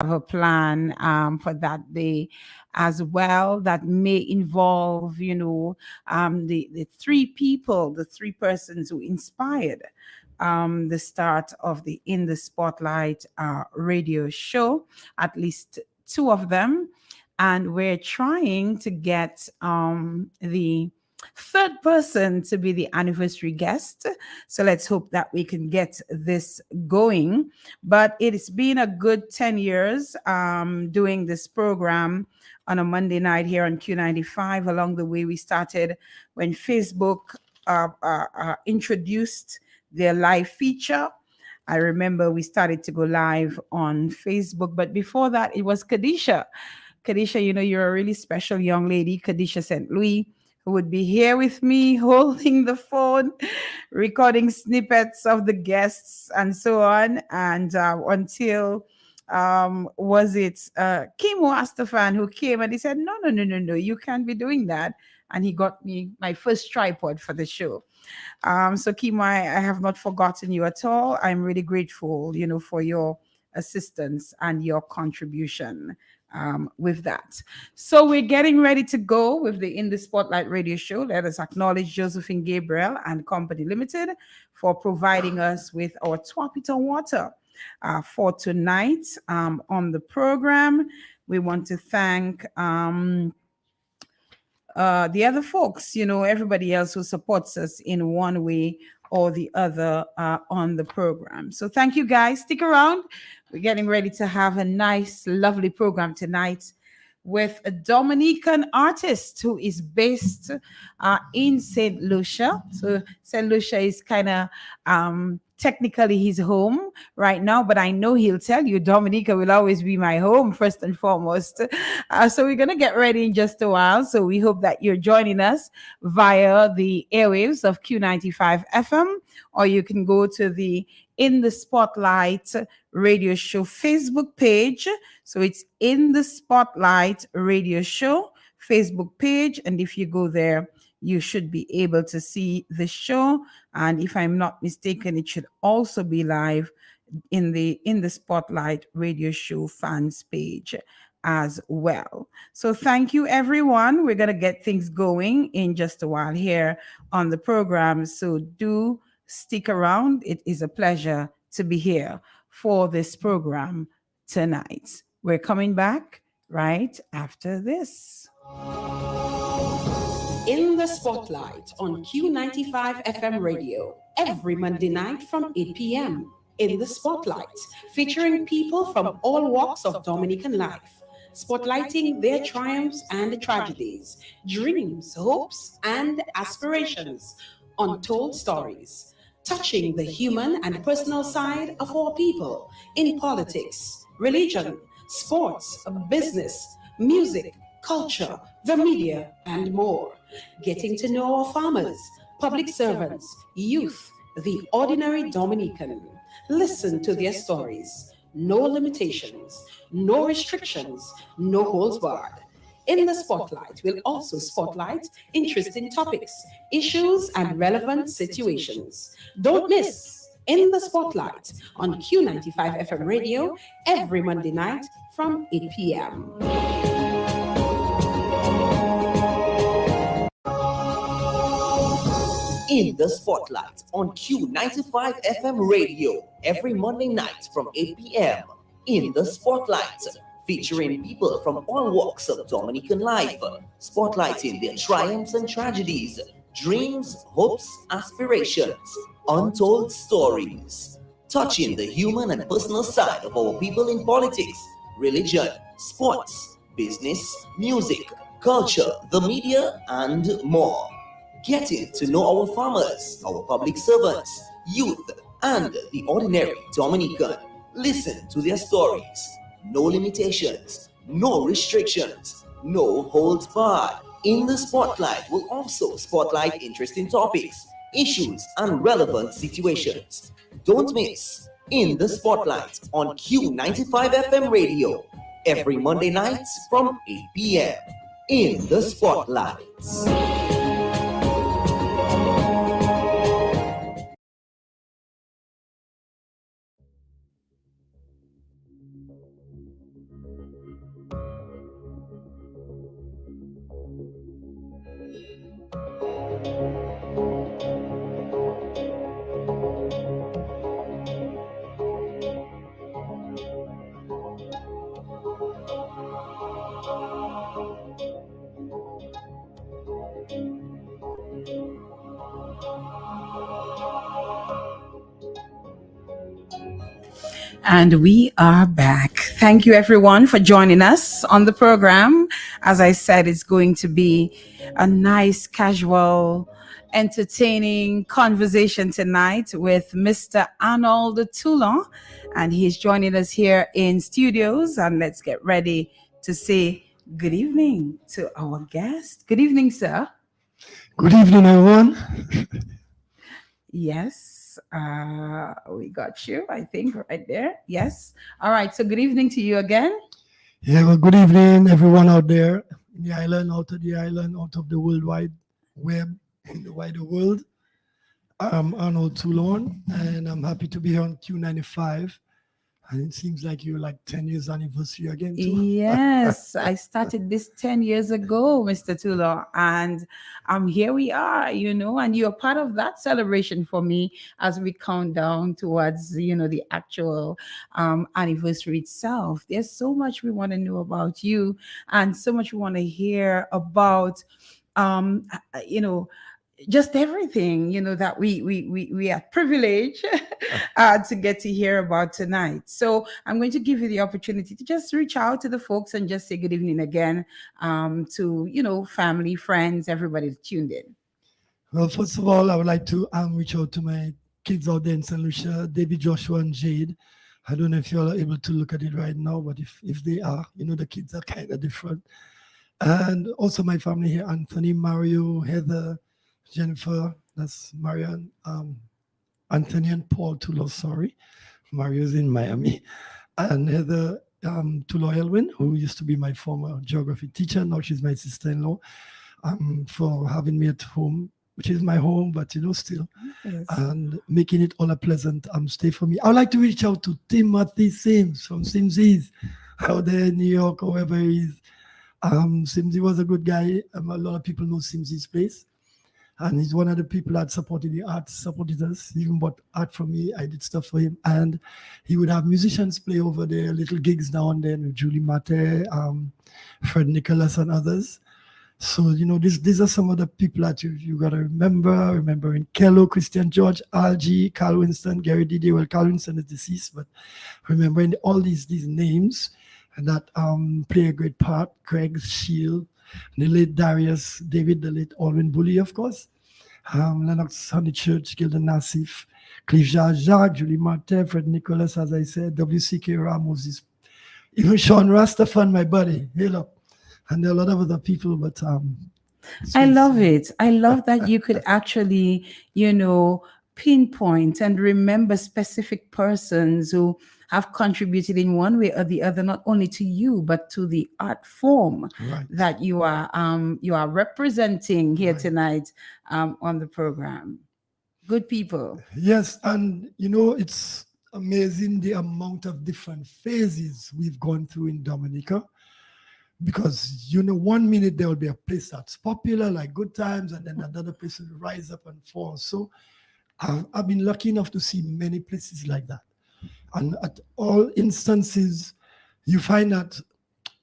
have a plan for that day as well that may involve, the three people, the three persons who inspired the start of the In the Spotlight radio show, at least two of them. And we're trying to get the third person to be the anniversary guest. So let's hope that we can get this going. But it's been a good 10 years doing this program on a Monday night here on Q95. Along the way, we started when Facebook introduced their live feature. I remember we started to go live on Facebook, but before that, it was Kadisha. Kadisha, you're a really special young lady, Kadisha St. Louis, who would be here with me holding the phone, recording snippets of the guests and so on. And until was it Kimo Astafan who came and he said, no, no, no, no, no, you can't be doing that. And he got me my first tripod for the show. So Kimo, I have not forgotten you at all. I'm really grateful, for your assistance and your contribution with that. So we're getting ready to go with the In the Spotlight radio show. Let us acknowledge Josephine Gabriel and Company Limited for providing us with our Twapito water for tonight on the program. We want to thank the other folks, everybody else who supports us in one way or the other on the program. So thank you guys. Stick around. We're getting ready to have a nice, lovely program tonight with a Dominican artist who is based in St. Lucia. So St. Lucia is kind of technically his home right now, but I know he'll tell you Dominica will always be my home first and foremost. So we're going to get ready in just a while. So we hope that you're joining us via the airwaves of Q95 FM, or you can go to the In the Spotlight radio show Facebook page. So it's In the Spotlight radio show Facebook page. And if you go there, you should be able to see the show. And if I'm not mistaken, it should also be live in the Spotlight radio show fans page as well. So thank you, everyone. We're going to get things going in just a while here on the program. So do stick around. It is a pleasure to be here for this program tonight. We're coming back right after this. In the Spotlight on Q95 FM radio every Monday night from 8 p.m. In the Spotlight, featuring people from all walks of Dominican life, spotlighting their triumphs and tragedies, dreams, hopes, and aspirations, untold stories, touching the human and personal side of our people in politics, religion, sports, business, music, culture, the media, and more. Getting to know our farmers, public servants, youth, the ordinary Dominican. Listen to their stories. No limitations, no restrictions, no holds barred. In the Spotlight, we'll also spotlight interesting topics, issues, and relevant situations. Don't miss In the Spotlight on Q95 FM radio every Monday night from 8 p.m. In the Spotlight on Q95 FM radio every Monday night from 8 p.m. In the Spotlight, featuring people from all walks of Dominican life, spotlighting their triumphs and tragedies, dreams, hopes, aspirations, untold stories, touching the human and personal side of our people in politics, religion, sports, business, music, culture, the media, and more. Getting to know our farmers, our public servants, youth, and the ordinary Dominican. Listen to their stories. No limitations, no restrictions, no holds barred. In the Spotlight will also spotlight interesting topics, issues, and relevant situations. Don't miss In the Spotlight on Q95 FM radio every Monday night from 8 p.m. In the Spotlight. And we are back. Thank you, everyone, for joining us on the program. As I said, it's going to be a nice, casual, entertaining conversation tonight with Mr. Arnold Toulon. And he's joining us here in studios. And let's get ready to say good evening to our guest. Good evening, sir. Good evening, everyone. Yes, we got you, I think, right there. Yes. All right. So, good evening to you again. Yeah, well, good evening, everyone out there in the island, out of the island, out of the world wide web, in the wider world. I'm Arnold Toulon, and I'm happy to be here on Q95. And it seems like you're like 10 years anniversary again, too. Yes, I started this 10 years ago, Mr. Toulon, and here we are, and you're part of that celebration for me as we count down towards, the actual anniversary itself. There's so much we want to know about you and so much we want to hear about, um, uh, you know, just everything that we are privileged to get to hear about tonight. So I'm going to give you the opportunity to just reach out to the folks and just say good evening again, to family, friends, everybody that tuned in. Well, first of all, I would like to reach out to my kids out there in St. Lucia, David, Joshua, and Jade. I don't know if you're able to look at it right now, but if they are, the kids are kind of different. And also my family here, Anthony, Mario, Heather, Jennifer, that's Marianne, Anthony and Paul Tulo, sorry. Mario's in Miami. And Heather Tulo Elwin, who used to be my former geography teacher. Now she's my sister-in-law, for having me at home, which is my home, but still. Yes. And making it all a pleasant stay for me. I would like to reach out to Timothy Sims from Simsies out there in New York, or wherever he is. Simsy was a good guy. A lot of people know Simsy's place. And he's one of the people that supported the arts, supported us. He even bought art from me. I did stuff for him. And he would have musicians play over there, little gigs now and then with Julie Mate, Fred Nicholas, and others. So, these are some of the people that you got to remember. Remembering Kello, Christian George, Algie, Carl Winston, Gary Didier. Well, Carl Winston is deceased, but remembering all these names and that play a great part. Craig Shield, the late Darius David, the late Alwyn Bully, of course. Lennox Honeychurch, Gilden Nassif, Clive Jacques, Julie Martin, Fred Nicholas, as I said, W.C.K. Ramos, even Sean Rastafan, my buddy, hail up. And there are a lot of other people, but I love it. I love that you could actually, pinpoint and remember specific persons who have contributed in one way or the other, not only to you, but to the art form that you are representing here tonight on the program. Good people. Yes, and it's amazing the amount of different phases we've gone through in Dominica. Because 1 minute there will be a place that's popular, like Good Times, and then another place will rise up and fall. So I've been lucky enough to see many places like that. And at all instances, you find that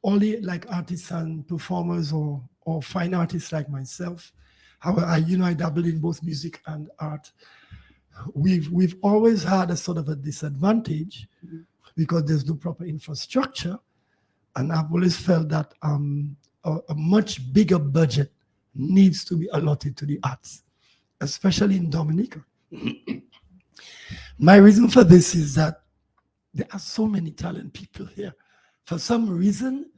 only like artists and performers or fine artists like myself, I dabble in both music and art. We've always had a sort of a disadvantage because there's no proper infrastructure. And I've always felt that a much bigger budget needs to be allotted to the arts, especially in Dominica. My reason for this is that there are so many talented people here. For some reason,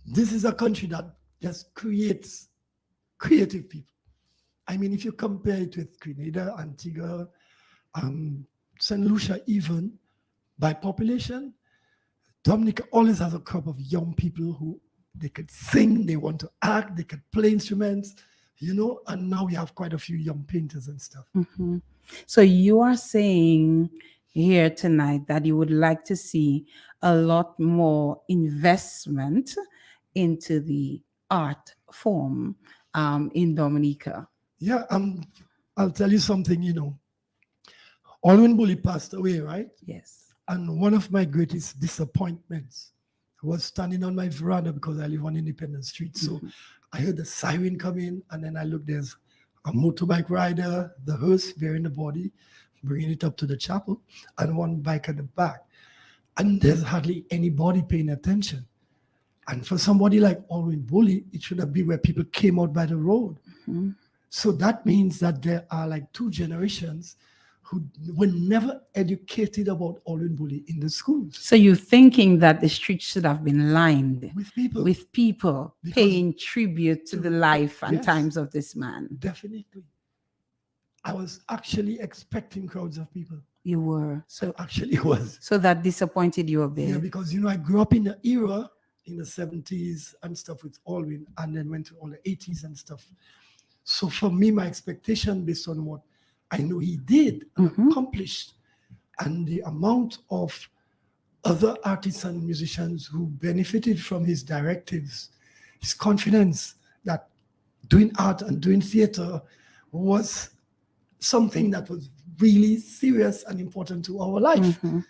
this is a country that just creates creative people. I mean, if you compare it with Grenada, Antigua, St. Lucia even, by population, Dominica always has a crop of young people who they could sing, they want to act, they could play instruments, and now we have quite a few young painters and stuff. Mm-hmm. So you are saying here tonight that you would like to see a lot more investment into the art form in Dominica. Yeah, I'll tell you something, Alwyn Bully passed away, right? Yes. And one of my greatest disappointments was standing on my veranda because I live on Independence Street. So I heard the siren come in, and then I looked, there's a motorbike rider, the hearse bearing the body, bringing it up to the chapel, and one bike at the back. and there's hardly anybody paying attention. And for somebody like Alwyn Bully, it should have been where people came out by the road. Mm-hmm. So that means that there are like 2 generations who were never educated about Alwyn Bully in the schools. So you're thinking that the streets should have been lined With people. Because paying tribute to the life and yes, times of this man. Definitely. I was actually expecting crowds of people. You were. So actually was. So that disappointed you a bit. Yeah, because I grew up in the era in the 70s and stuff with Alwyn, and then went to all the 80s and stuff. So for me, my expectation based on what I know he did and accomplished, and the amount of other artists and musicians who benefited from his directives, his confidence that doing art and doing theater was something that was really serious and important to our life. And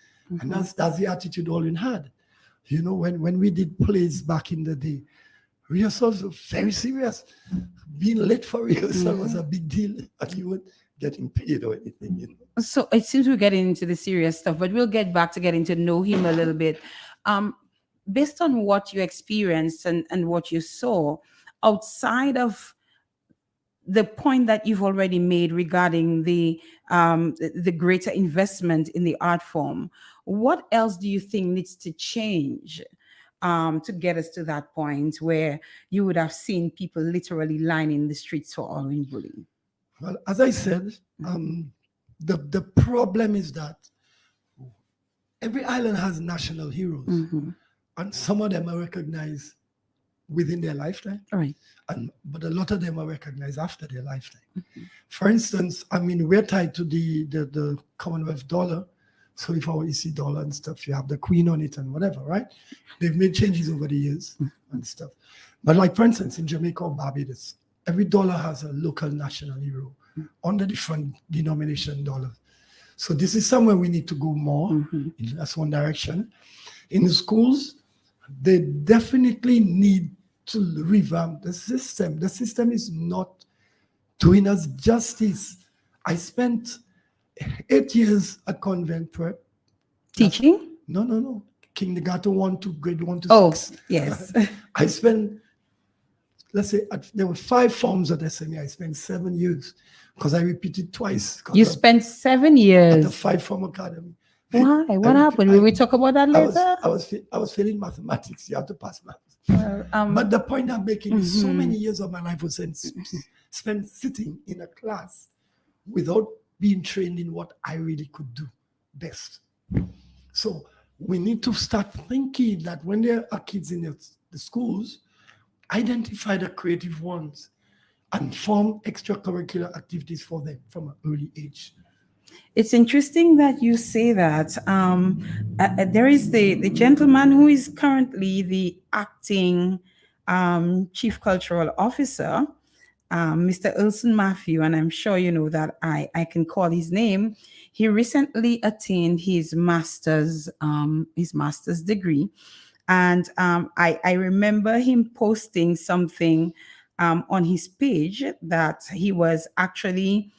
that's the attitude Alwyn had. When we did plays back in the day, rehearsals were very serious. Being late for rehearsal was a big deal, and you weren't getting paid or anything. So it seems we're getting into the serious stuff, but we'll get back to getting to know him a little bit. Based on what you experienced and what you saw, outside of the point that you've already made regarding the greater investment in the art form, what else do you think needs to change to get us to that point where you would have seen people literally lining the streets for Alwyn Bully? Well, as I said, the problem is that every island has national heroes, and some of them are recognized within their lifetime, right? But a lot of them are recognized after their lifetime. For instance, we're tied to the Commonwealth dollar. So if our EC dollar and stuff, you have the Queen on it and whatever, right? They've made changes over the years and stuff. But like, for instance, in Jamaica or Barbados, every dollar has a local national hero on the different denomination dollars. So this is somewhere we need to go more. That's one direction. In the schools, they definitely need to revamp the system. The system is not doing us justice. I spent 8 years at convent prep. Teaching? No. Kindergarten 1 to grade 1 to 6. Yes. I spent, let's say, there were 5 forms at SME. I spent 7 years because I repeated twice. You spent 7 years at the 5-form academy. Why? What happened? Will we talk about that later? I was failing mathematics. You have to pass maths. But the point I'm making is so many years of my life was spent sitting in a class without being trained in what I really could do best. So we need to start thinking that when there are kids in the schools, identify the creative ones and form extracurricular activities for them from an early age. It's interesting that you say that. There is the gentleman who is currently the acting chief cultural officer, Mr. Ilson Matthew, and I'm sure you know that I can call his name. He recently attained his master's degree, and I remember him posting something on his page that he was actually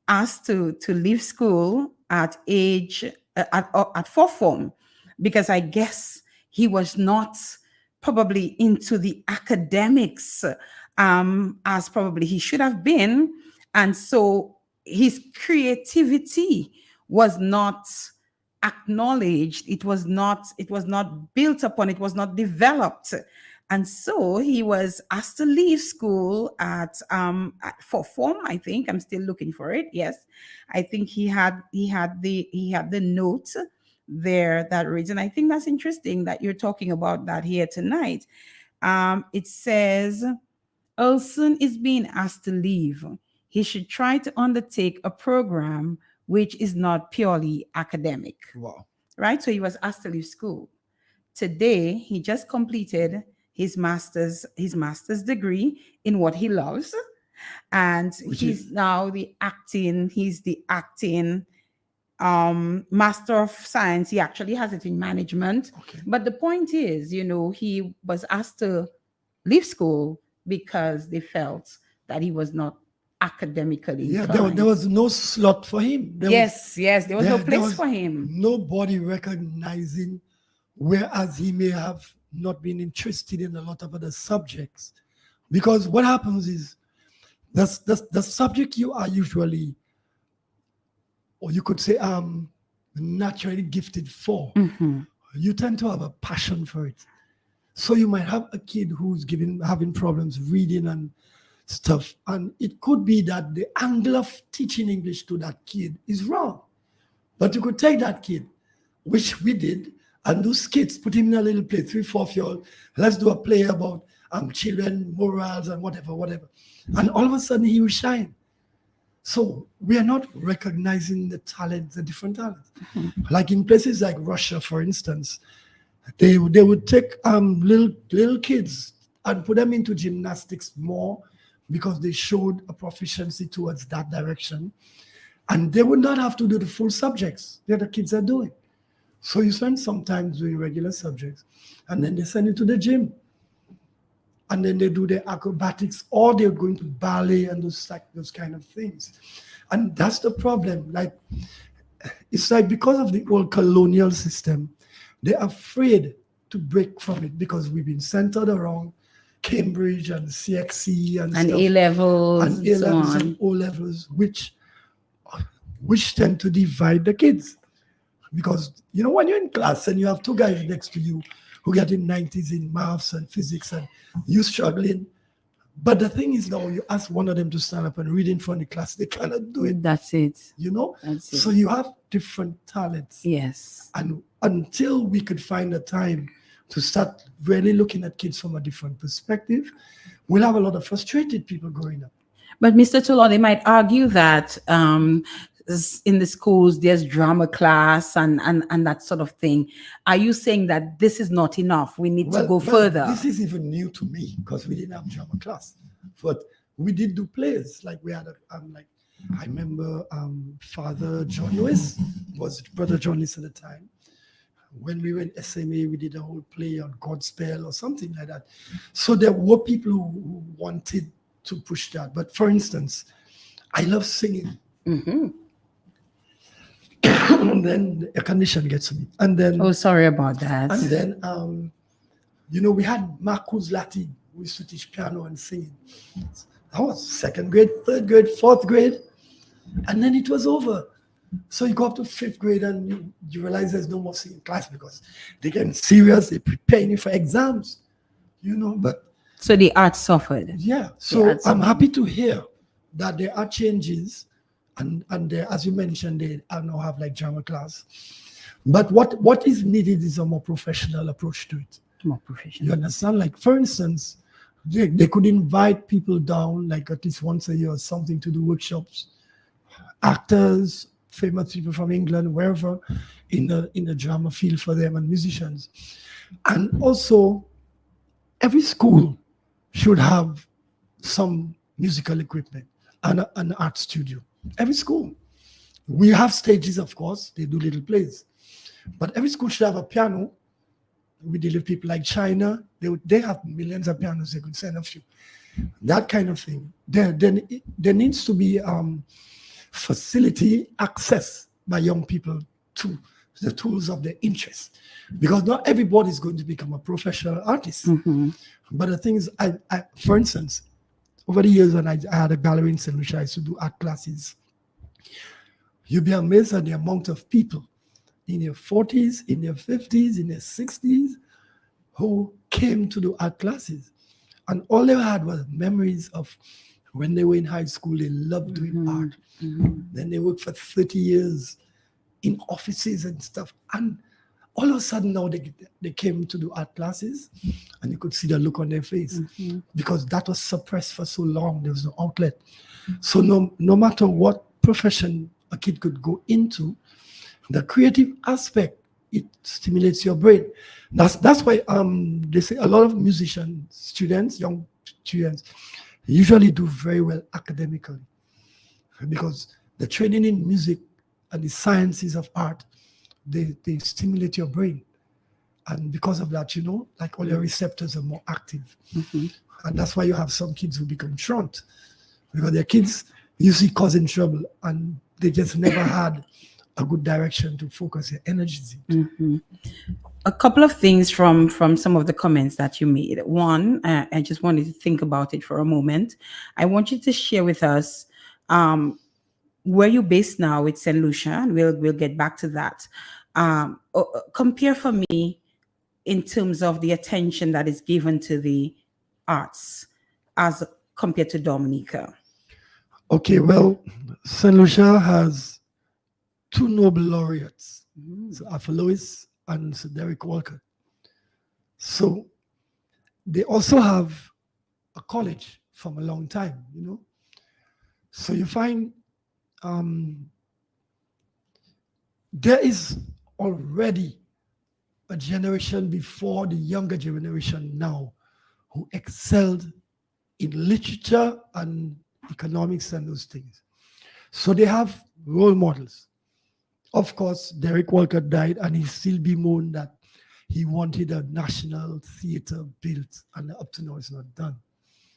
asked to leave school at 4th form, because I guess he was not probably into the academics as probably he should have been, and so his creativity was not acknowledged. It was not built upon. It was not developed. And so he was asked to leave school at 4th form. I think I'm still looking for it. Yes, I think he had the note there that reads, and I think that's interesting that you're talking about that here tonight. It says, Olson is being asked to leave. He should try to undertake a program which is not purely academic. Wow. Right? So he was asked to leave school. Today, he just completed his master's degree in what he loves, and he's the acting Master of Science. He actually has it in management. Okay. But the point is, he was asked to leave school because they felt that he was not academically Yeah, inclined. there was no slot for him. Yes, there was no there place was for him. nobody recognizing, whereas he may have not been interested in a lot of other subjects. Because what happens is the subject you are usually, or you could say, naturally gifted for, you tend to have a passion for it. So you might have a kid who's having problems reading and stuff, and it could be that the angle of teaching English to that kid is wrong. But you could take that kid, which we did, and do skits, put him in a little play, 3, 4-year-old. Let's do a play about children, morals, and whatever. And all of a sudden he will shine. So we are not recognizing the talents, the different talents. Like in places like Russia, for instance, they would take little kids and put them into gymnastics more because they showed a proficiency towards that direction. And they would not have to do the full subjects that the kids are doing. So you spend some time doing regular subjects, and then they send you to the gym. And then they do their acrobatics, or they're going to ballet and those kind of things. And that's the problem. Like, it's like because of the old colonial system, they're afraid to break from it because we've been centered around Cambridge and CXC and stuff, A-levels and A-levels and O-levels, which tend to divide the kids. Because, when you're in class and you have two guys next to you who get in 90s in maths and physics and you struggling, but the thing is now you ask one of them to stand up and read in front of the class, they cannot do it. That's it. That's it. So you have different talents. Yes. And until we could find a time to start really looking at kids from a different perspective, we'll have a lot of frustrated people growing up. But Mr. Tolo, they might argue that in the schools there's drama class and that sort of thing. Are you saying that this is not enough? We need to go further? This is even new to me because we didn't have drama class, but we did do plays. Like we had I remember Father John Lewis was Brother John Lewis at the time. When we were in SMA, we did a whole play on Godspell or something like that. So there were people who wanted to push that. But for instance, I love singing. And then the air condition gets me. And then sorry about that. And then we had Marcus Latin, who used to teach piano and singing. That was 2nd grade, 3rd grade, 4th grade. And then it was over. So you go up to 5th grade and you realize there's no more singing class because they get serious, they prepare you for exams, but so the art suffered. Yeah. So I'm happy to hear that there are changes. And as you mentioned, they now have like drama class. But what is needed is a more professional approach to it. More professional. You understand? Like, for instance, they could invite people down, like at least once a year or something, to do workshops. Actors, famous people from England, wherever, in the drama field for them, and musicians. And also, every school should have some musical equipment and an art studio. Every school. We have stages, of course. They do little plays. But every school should have a piano. We deal with people like China. They have millions of pianos. They could send a few. That kind of thing. There needs to be facility access by young people to the tools of their interest. Because not everybody is going to become a professional artist. But the thing is, I for instance, over the years when I had a gallery in St. Lucia, I used to do art classes. You'd be amazed at the amount of people in their 40s, in their 50s, in their 60s who came to do art classes. And all they had was memories of when they were in high school, they loved doing art. Then they worked for 30 years in offices and stuff. And all of a sudden now they came to do art classes and you could see the look on their face because that was suppressed for so long. There was no outlet. So no matter what profession a kid could go into, the creative aspect, it stimulates your brain. That's why they say a lot of musician students, young students, usually do very well academically because the training in music and the sciences of art, they stimulate your brain. And because of that, like all your receptors are more active. And that's why you have some kids who become truant because their kids usually causing trouble and they just never had a good direction to focus their energies into. A couple of things from some of the comments that you made. One, I just wanted to think about it for a moment. I want you to share with us where you're based now with St. Lucia, and we'll get back to that. Compare for me in terms of the attention that is given to the arts as compared to Dominica. Okay, well, St. Lucia has two Nobel laureates, so Arthur Lewis and Sir Derek Walcott. So they also have a college from a long time, So you find there is already a generation before the younger generation now who excelled in literature and economics and those things. So they have role models. Of course, Derek Walcott died and he's still bemoaned that he wanted a national theater built and up to now it's not done.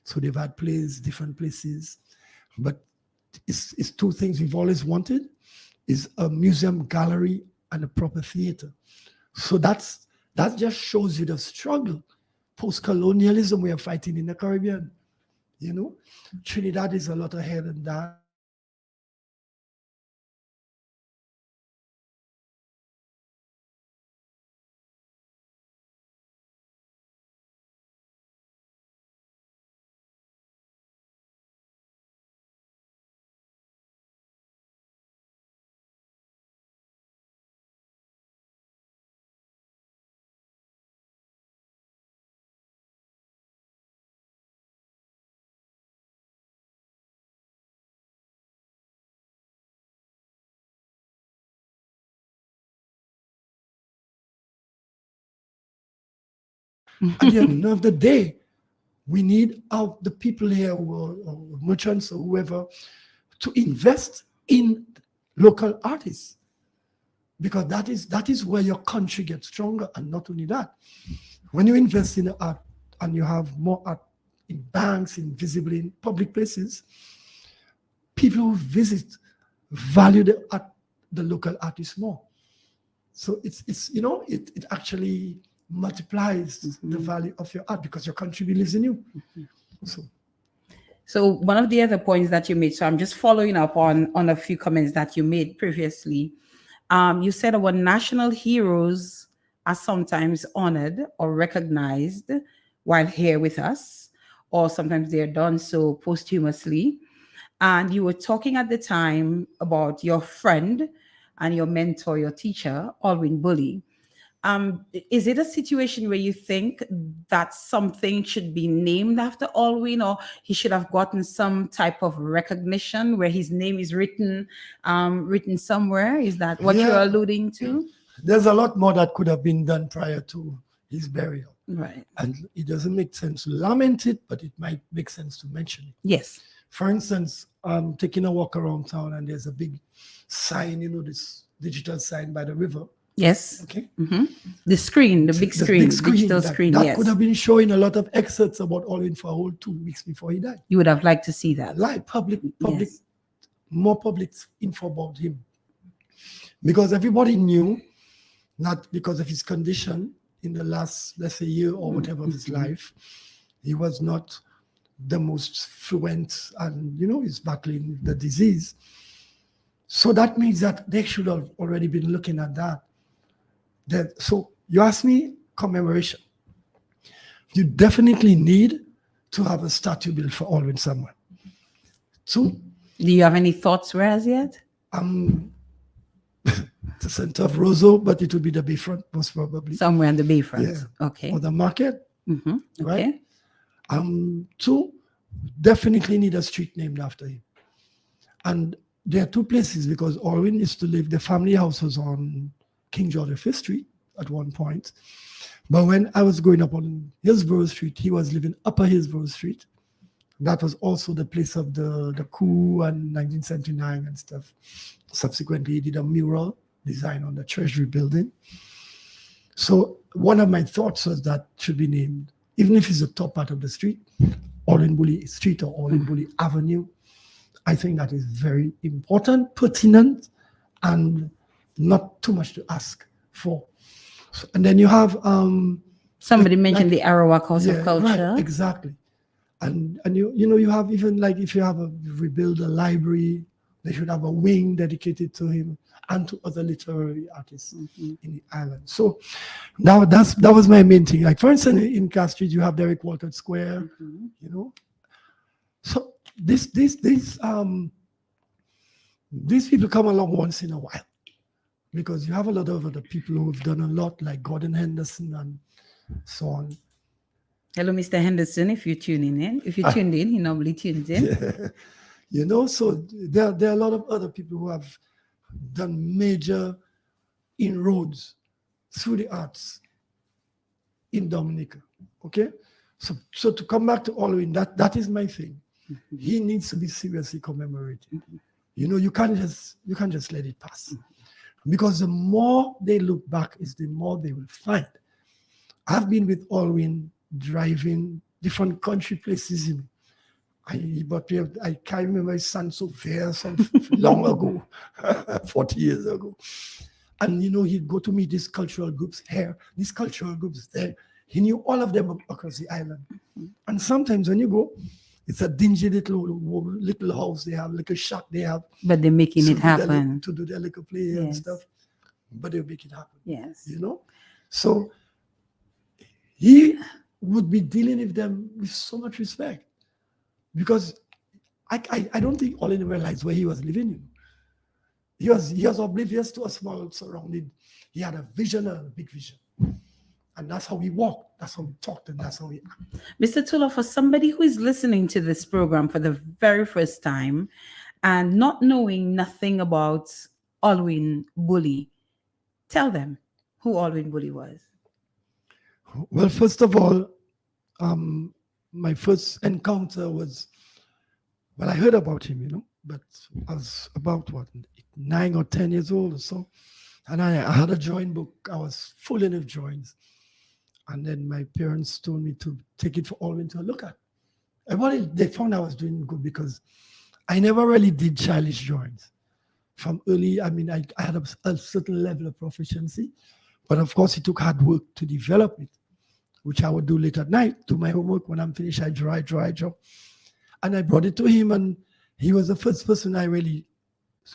So they've had plays, different places, but it's two things we've always wanted, is a museum gallery and a proper theater. So that just shows you the struggle. Post-colonialism we are fighting in the Caribbean. Trinidad is a lot ahead in that. At the end of the day, we need the people here or merchants or whoever to invest in local artists, because that is where your country gets stronger. And not only that, when you invest in art and you have more art in banks, visibly in public places, people who visit value the local artists more. So it actually multiplies the value of your art because your country believes in you. So one of the other points that you made, so I'm just following up on a few comments that you made previously. You said our national heroes are sometimes honored or recognized while here with us, or sometimes they're done so posthumously. And you were talking at the time about your friend and your mentor, your teacher, Alwyn Bully. Is it a situation where you think that something should be named after Alwyn, or he should have gotten some type of recognition where his name is written somewhere? Is that what you're alluding to? There's a lot more that could have been done prior to his burial. Right. And it doesn't make sense to lament it, but it might make sense to mention it. Yes. For instance, I'm taking a walk around town and there's a big sign, this digital sign by the river. Yes. Okay. Mm-hmm. The screen, the big screen, digital screen. That yes. could have been showing a lot of excerpts about Alwyn for a whole 2 weeks before he died. You would have liked to see that. Like public, Yes. more public info about him. Because everybody knew, not because of his condition in the last, let's say, year or whatever of his life, he was not the most fluent and, he's battling the disease. So that means that they should have already been looking at that. So you ask me, commemoration. You definitely need to have a statue built for Alwyn somewhere. So, do you have any thoughts where as yet? The center of Roseau, but it would be the Bayfront, most probably. Somewhere in the Bayfront. Yeah. Okay. Or the market. Mm-hmm. Right? Okay. Two, definitely need a street named after him. And there are two places, because Alwyn used to live, the family house was on King George V Street at one point. But when I was growing up on Hillsborough Street, he was living Upper Hillsborough Street. That was also the place of the coup and 1979 and stuff. Subsequently, he did a mural design on the Treasury building. So one of my thoughts was that should be named, even if it's the top part of the street, Alwyn Bully Street or Alwyn Bully Avenue. I think that is very important, pertinent, and not too much to ask for. So, and then you have Somebody mentioned the Arawak House of right, Culture. exactly. And you have even like if you have rebuild a library, they should have a wing dedicated to him and to other literary artists in the island. So that was my main thing. Like for instance, in Cass Street, you have Derek Walton Square, So these people come along once in a while because you have a lot of other people who have done a lot, like Gordon Henderson and so on. Hello, Mr. Henderson, if you're tuning in. If you tuned in, he normally tunes in. So there are a lot of other people who have done major inroads through the arts in Dominica. Okay? So to come back to Alwyn, that is my thing. He needs to be seriously commemorated. You can't just let it pass. Because the more they look back is the more they will find. I've been with Alwyn driving different country places. I can't remember his son so fair, some long ago, 40 years ago. And he'd go to meet these cultural groups here, these cultural groups there. He knew all of them across the island. And sometimes when you go, it's a dingy little house they have, like a shack they have. But they're making it happen. To do their little play and stuff. But they'll make it happen. Yes. So he would be dealing with them with so much respect. Because I don't think Olin realized where he was living. He was oblivious to a small surrounding. He had a vision, a big vision. And that's how he walked, that's how he talked, and that's how he acted. Mr. Tula, for somebody who is listening to this program for the very first time and not knowing nothing about Alwyn Bully, tell them who Alwyn Bully was. Well, first of all, my first encounter was, I heard about him, but I was about 9 or 10 years old or so. And I had a drawing book. I was full of drawings. And then my parents told me to take it for Alwyn to look at. And they found I was doing good because I never really did childish drawings. From early, I had a certain level of proficiency. But of course, it took hard work to develop it, which I would do late at night, do my homework. When I'm finished, I draw. And I brought it to him, and he was the first person I really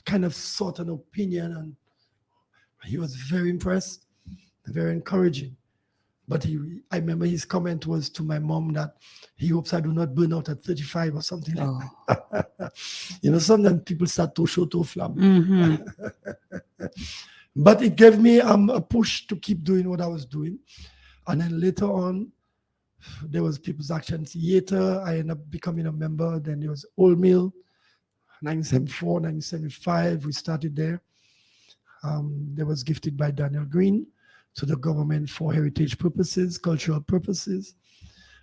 kind of sought an opinion, and he was very impressed, very encouraging. But I remember his comment was to my mom that he hopes I do not burn out at 35 or something like that. Sometimes people start to show to flam. But it gave me a push to keep doing what I was doing. And then later on, there was People's Action Theater. I ended up becoming a member. Then there was Old Mill, 1974, 1975. We started there. There was gifted by Daniel Green to the government for heritage purposes, cultural purposes.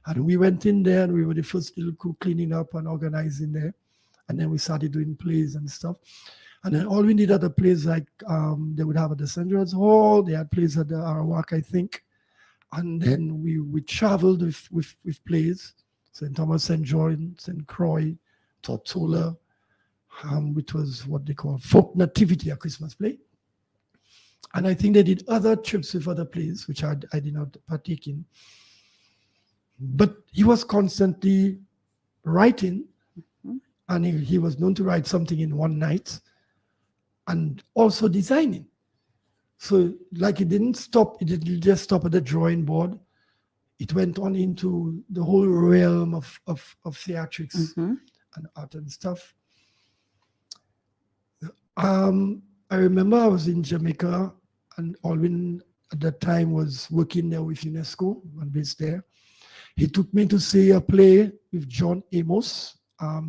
And we went in there and we were the first little crew cleaning up and organizing there. And then we started doing plays and stuff. And then all we did other plays like they would have at the St. George's Hall. They had plays at the Arawak, I think. And then we traveled with plays. St. Thomas, St. George, St. Croix, Tortola, which was what they call Folk Nativity, a Christmas play. And I think they did other trips with other plays, which I did not partake in. But he was constantly writing, and he was known to write something in one night, and also designing. So like it didn't just stop at the drawing board. It went on into the whole realm of theatrics and art and stuff. I remember I was in Jamaica, and Alwyn at that time was working there with UNESCO and based there. He took me to see a play with John Amos,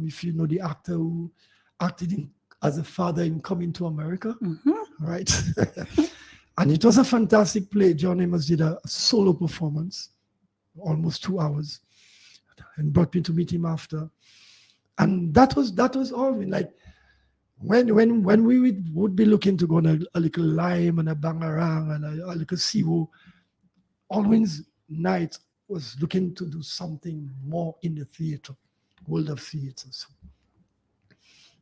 if you know the actor who acted as a father in Coming to America, right? And it was a fantastic play. John Amos did a solo performance, almost 2 hours, and brought me to meet him after. And that was Alwyn. Like, when we would be looking to go on a little lime and a bangarang and a little siwo, Alwyn's night was looking to do something more in the theater, world of theater.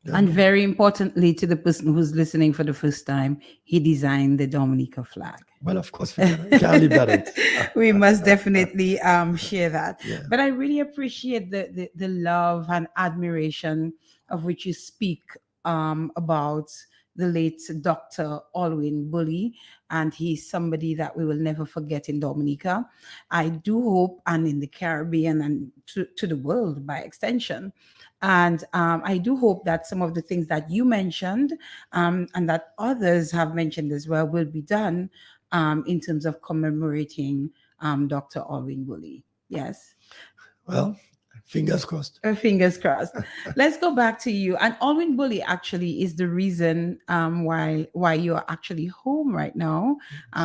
And very importantly, to the person who's listening for the first time, he designed the Dominica flag. Well, of course, we can't leave that out. We must definitely share that. Yeah. But I really appreciate the love and admiration of which you speak about the late Dr. Alwyn Bully, and he's somebody that we will never forget in Dominica. I do hope, and in the Caribbean and to the world by extension. And I do hope that some of the things that you mentioned and that others have mentioned as well will be done in terms of commemorating Dr. Alwyn Bully. Yes. Well, fingers crossed. Fingers crossed. Let's go back to you. And Alwyn Bully actually is the reason why you're actually home right now,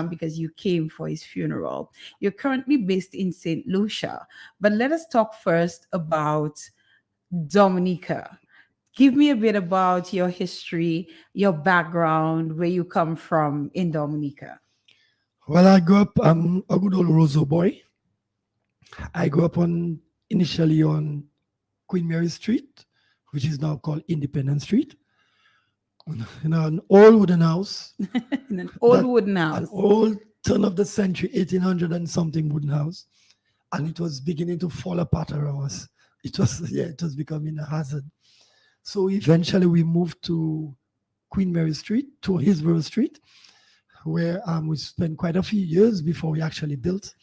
because you came for his funeral. You're currently based in St. Lucia. But let us talk first about Dominica. Give me a bit about your history, your background, where you come from in Dominica. Well, I grew up, I'm a good old Roseau boy. I grew up initially on Queen Mary Street, which is now called Independence Street. In an old wooden house. In an old wooden house. An old turn of the century, 1800 and something wooden house. And it was beginning to fall apart around us. It was becoming a hazard. So eventually we moved to Queen Mary Street, to Hillsborough Street, where we spent quite a few years before we actually built.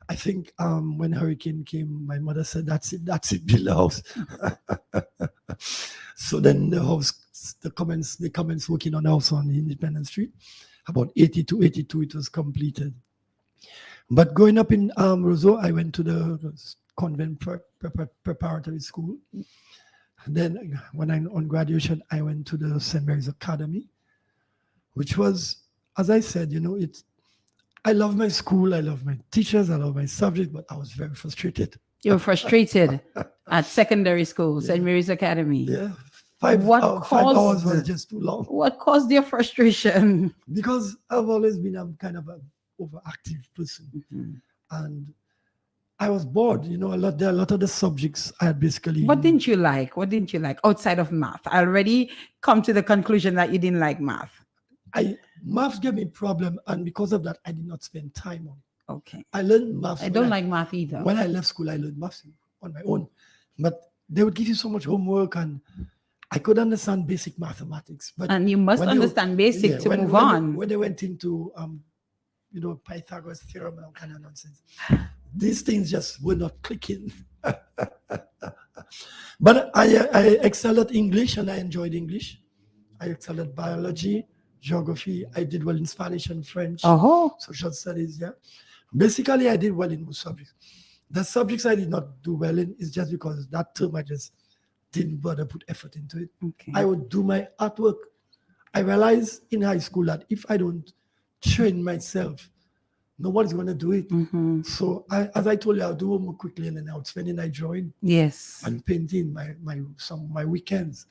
I think when hurricane came, my mother said, that's it, build the house. So then they commenced working on the house on Independence Street. About 82, it was completed. But growing up in Roseau, I went to the convent preparatory school. Then when on graduation, I went to the St. Mary's Academy, which was, as I said, I love my school, I love my teachers, I love my subject, but I was very frustrated. You were frustrated at secondary school, St. Mary's Academy. Yeah. 5 hours was just too long. What caused your frustration? Because I've always been kind of an overactive person. Mm-hmm. And I was bored, there are a lot of the subjects I had basically. What didn't you like? Outside of math? I already come to the conclusion that you didn't like math. Maths gave me a problem, and because of that, I did not spend time on it. Okay. I learned maths. I don't like math either. When I left school, I learned maths on my own. But they would give you so much homework, and I could understand basic mathematics. And you must understand basic to move on. When they went into, Pythagoras theorem and all kind of nonsense, these things just were not clicking. But I excelled at English, and I enjoyed English. I excelled at biology, geography. I did well in Spanish and French, social studies. Yeah, basically I did well in most subjects. The subjects I did not do well in is just because that term I just didn't bother put effort into it. Okay. I would do my artwork. I realized in high school that if I don't train myself, nobody's going to do it. Mm-hmm. So as I told you, I'll do homework quickly, and then I would spend the night drawing. Yes. And painting my weekends.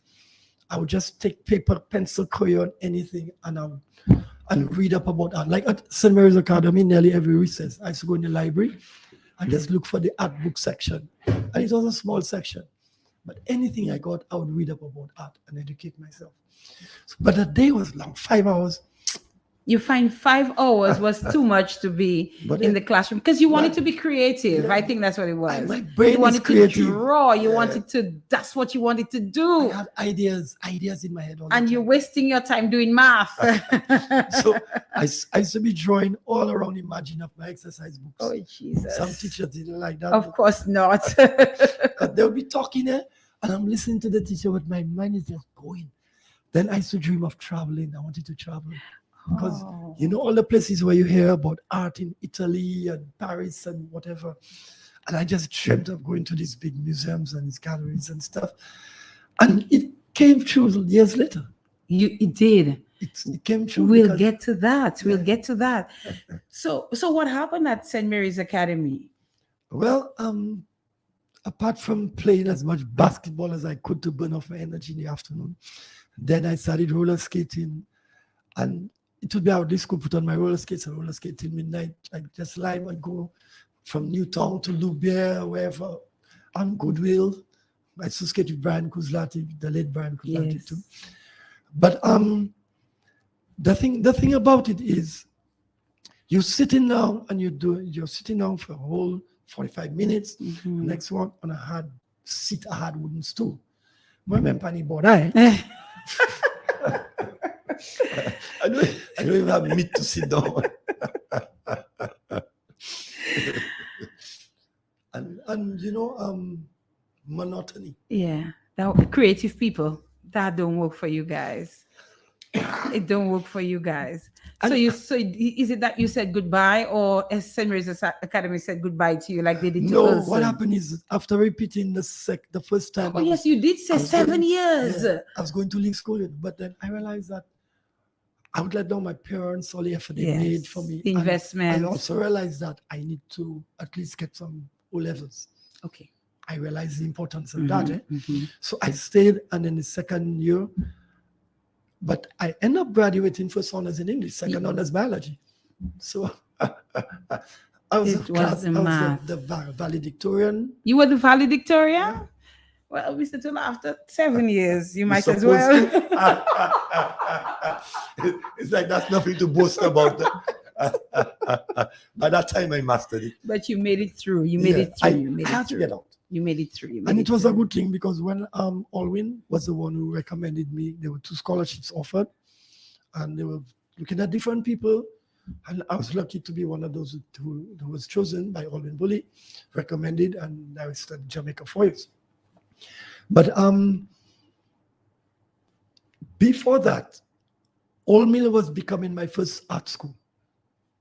I would just take paper, pencil, crayon, anything, and read up about art. Like at St. Mary's Academy, nearly every recess, I used to go in the library and just look for the art book section. And it was a small section. But anything I got, I would read up about art and educate myself. But the day was long, 5 hours. You find 5 hours was too much to be in the classroom because you wanted to be creative. Yeah. I think that's what it was. My brain you wanted creative. To draw. You wanted to. That's what you wanted to do. I had ideas in my head all the and time. You're wasting your time doing math. So I used to be drawing all around Imagine of my exercise books. Oh Jesus! Some teachers didn't like that. Of course not. Because they would be talking there, and I'm listening to the teacher, but my mind is just going. Then I used to dream of traveling. I wanted to travel. Because all the places where you hear about art in Italy and Paris and whatever, and I just dreamt of going to these big museums and these galleries and stuff, and it came true years later. It did. It came true. We'll get to that. We'll get to that. So what happened at St. Mary's Academy? Well, apart from playing as much basketball as I could to burn off my energy in the afternoon, then I started roller skating, and it would be out this school, put on my roller skates and roller skate till midnight. Like just lie and go from Newtown to Loubier, wherever, on Goodwill. I associate with Brian Kuzlati, the late Brian Kuzlati Yes. too. But the thing about it is, you're sitting down and you're sitting down for a whole 45 minutes. Next one on a hard wooden stool. Remember Penny board, I don't even have meat to sit down. and monotony. Yeah, that creative people, that don't work for you guys. It don't work for you guys. So is it that you said goodbye, or as St. Mary's Academy said goodbye to you, like they did to No, us? what happened is, after repeating the first time. Oh yes, you did say 7 years. Yeah, I was going to leave school, but then I realized that I would let down my parents, all the effort they made for me. The investment. I also realized that I need to at least get some O levels. Okay. I realized the importance of that. So I stayed, and in the second year, but I end up graduating first honors in English, second honors biology. So I was the valedictorian. You were the valedictorian? Yeah. Well, Mr. Tula, after 7 years, you might as well. It's like that's nothing to boast about. By that time, I mastered it. But you made it through. You made it through. I had to get out. You made it through. And it was a good thing, because when Alwyn was the one who recommended me, there were 2 scholarships offered, and they were looking at different people, and I was lucky to be one of those who was chosen by Alwyn Bully, recommended, and I studied Jamaica 4 years. But before that, Old Mill was becoming my first art school,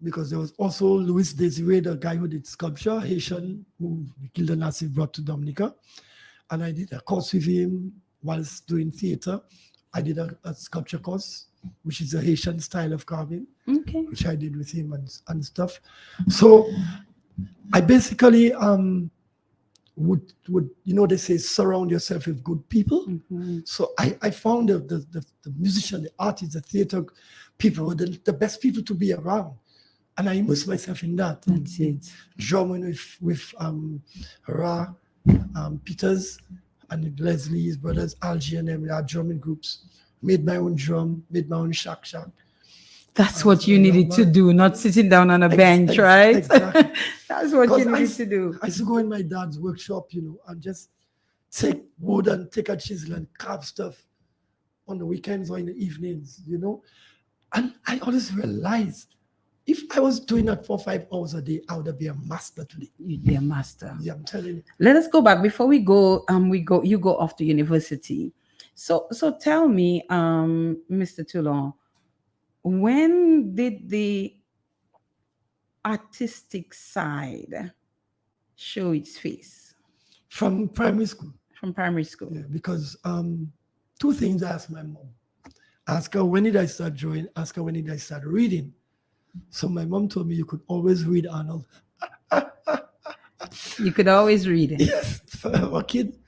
because there was also Louis Desiree, the guy who did sculpture, Haitian, who Gilda Nassif brought to Dominica. And I did a course with him whilst doing theater. I did a sculpture course, which is a Haitian style of carving, which I did with him and stuff. So I basically would they say surround yourself with good people. So I found the musician, the artists, the theater people were the best people to be around. And I immersed myself in that. That's it. Drumming with Ra, Peters, and Leslie, his brothers, Algie, and them. We had drumming groups. Made my own drum, made my own shack. That's what you needed to do, not sitting down on a bench, right? Exactly. That's what you needed to do. I used to go in my dad's workshop, and just take wood and take a chisel and carve stuff on the weekends or in the evenings, And I always realized, if I was doing that for 5 hours a day, I would be a master today. You'd be a master. Yeah, I'm telling you. Let us go back before we go. You go off to university. So tell me, Mr. Toulon, when did the artistic side show its face? From primary school. From primary school. Yeah, because 2 things I asked my mom. Ask her, when did I start drawing? Ask her, when did I start reading? So my mom told me, you could always read, Arnold. You could always read it. Yes, for a kid,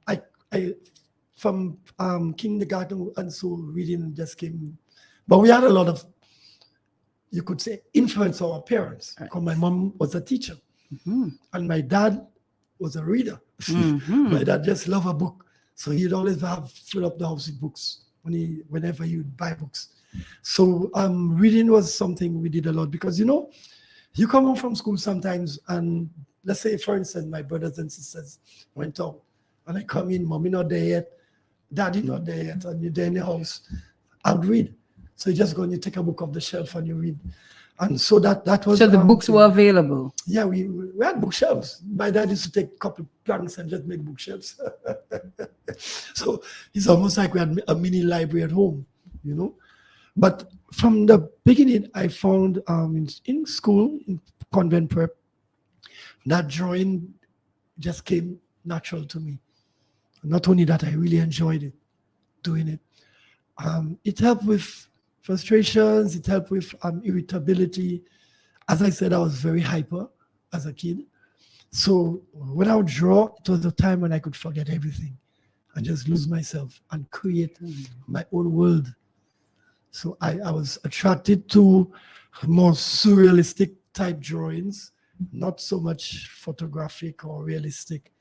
I from kindergarten and so reading just came. But we had a lot of, you could say, influence on our parents. Right. Because my mom was a teacher, and my dad was a reader. My dad just loved a book, so he'd always fill up the house with books whenever he would buy books. So reading was something we did a lot, because you come home from school sometimes, and let's say, for instance, my brothers and sisters went out, and I come in, mommy not there yet, daddy not there yet, and you're there in the house. I'd read. So you just go and you take a book off the shelf and you read. And so that was. So the books were available. Yeah, we had bookshelves. My dad used to take a couple of planks and just make bookshelves. So it's almost like we had a mini library at home, But from the beginning, I found in school, in convent prep, that drawing just came natural to me. Not only that, I really enjoyed it, doing it. It helped with frustrations, it helped with irritability. As I said, I was very hyper as a kid. So when I would draw, it was a time when I could forget everything and just lose myself and create my own world. So I was attracted to more surrealistic type drawings, not so much photographic or realistic.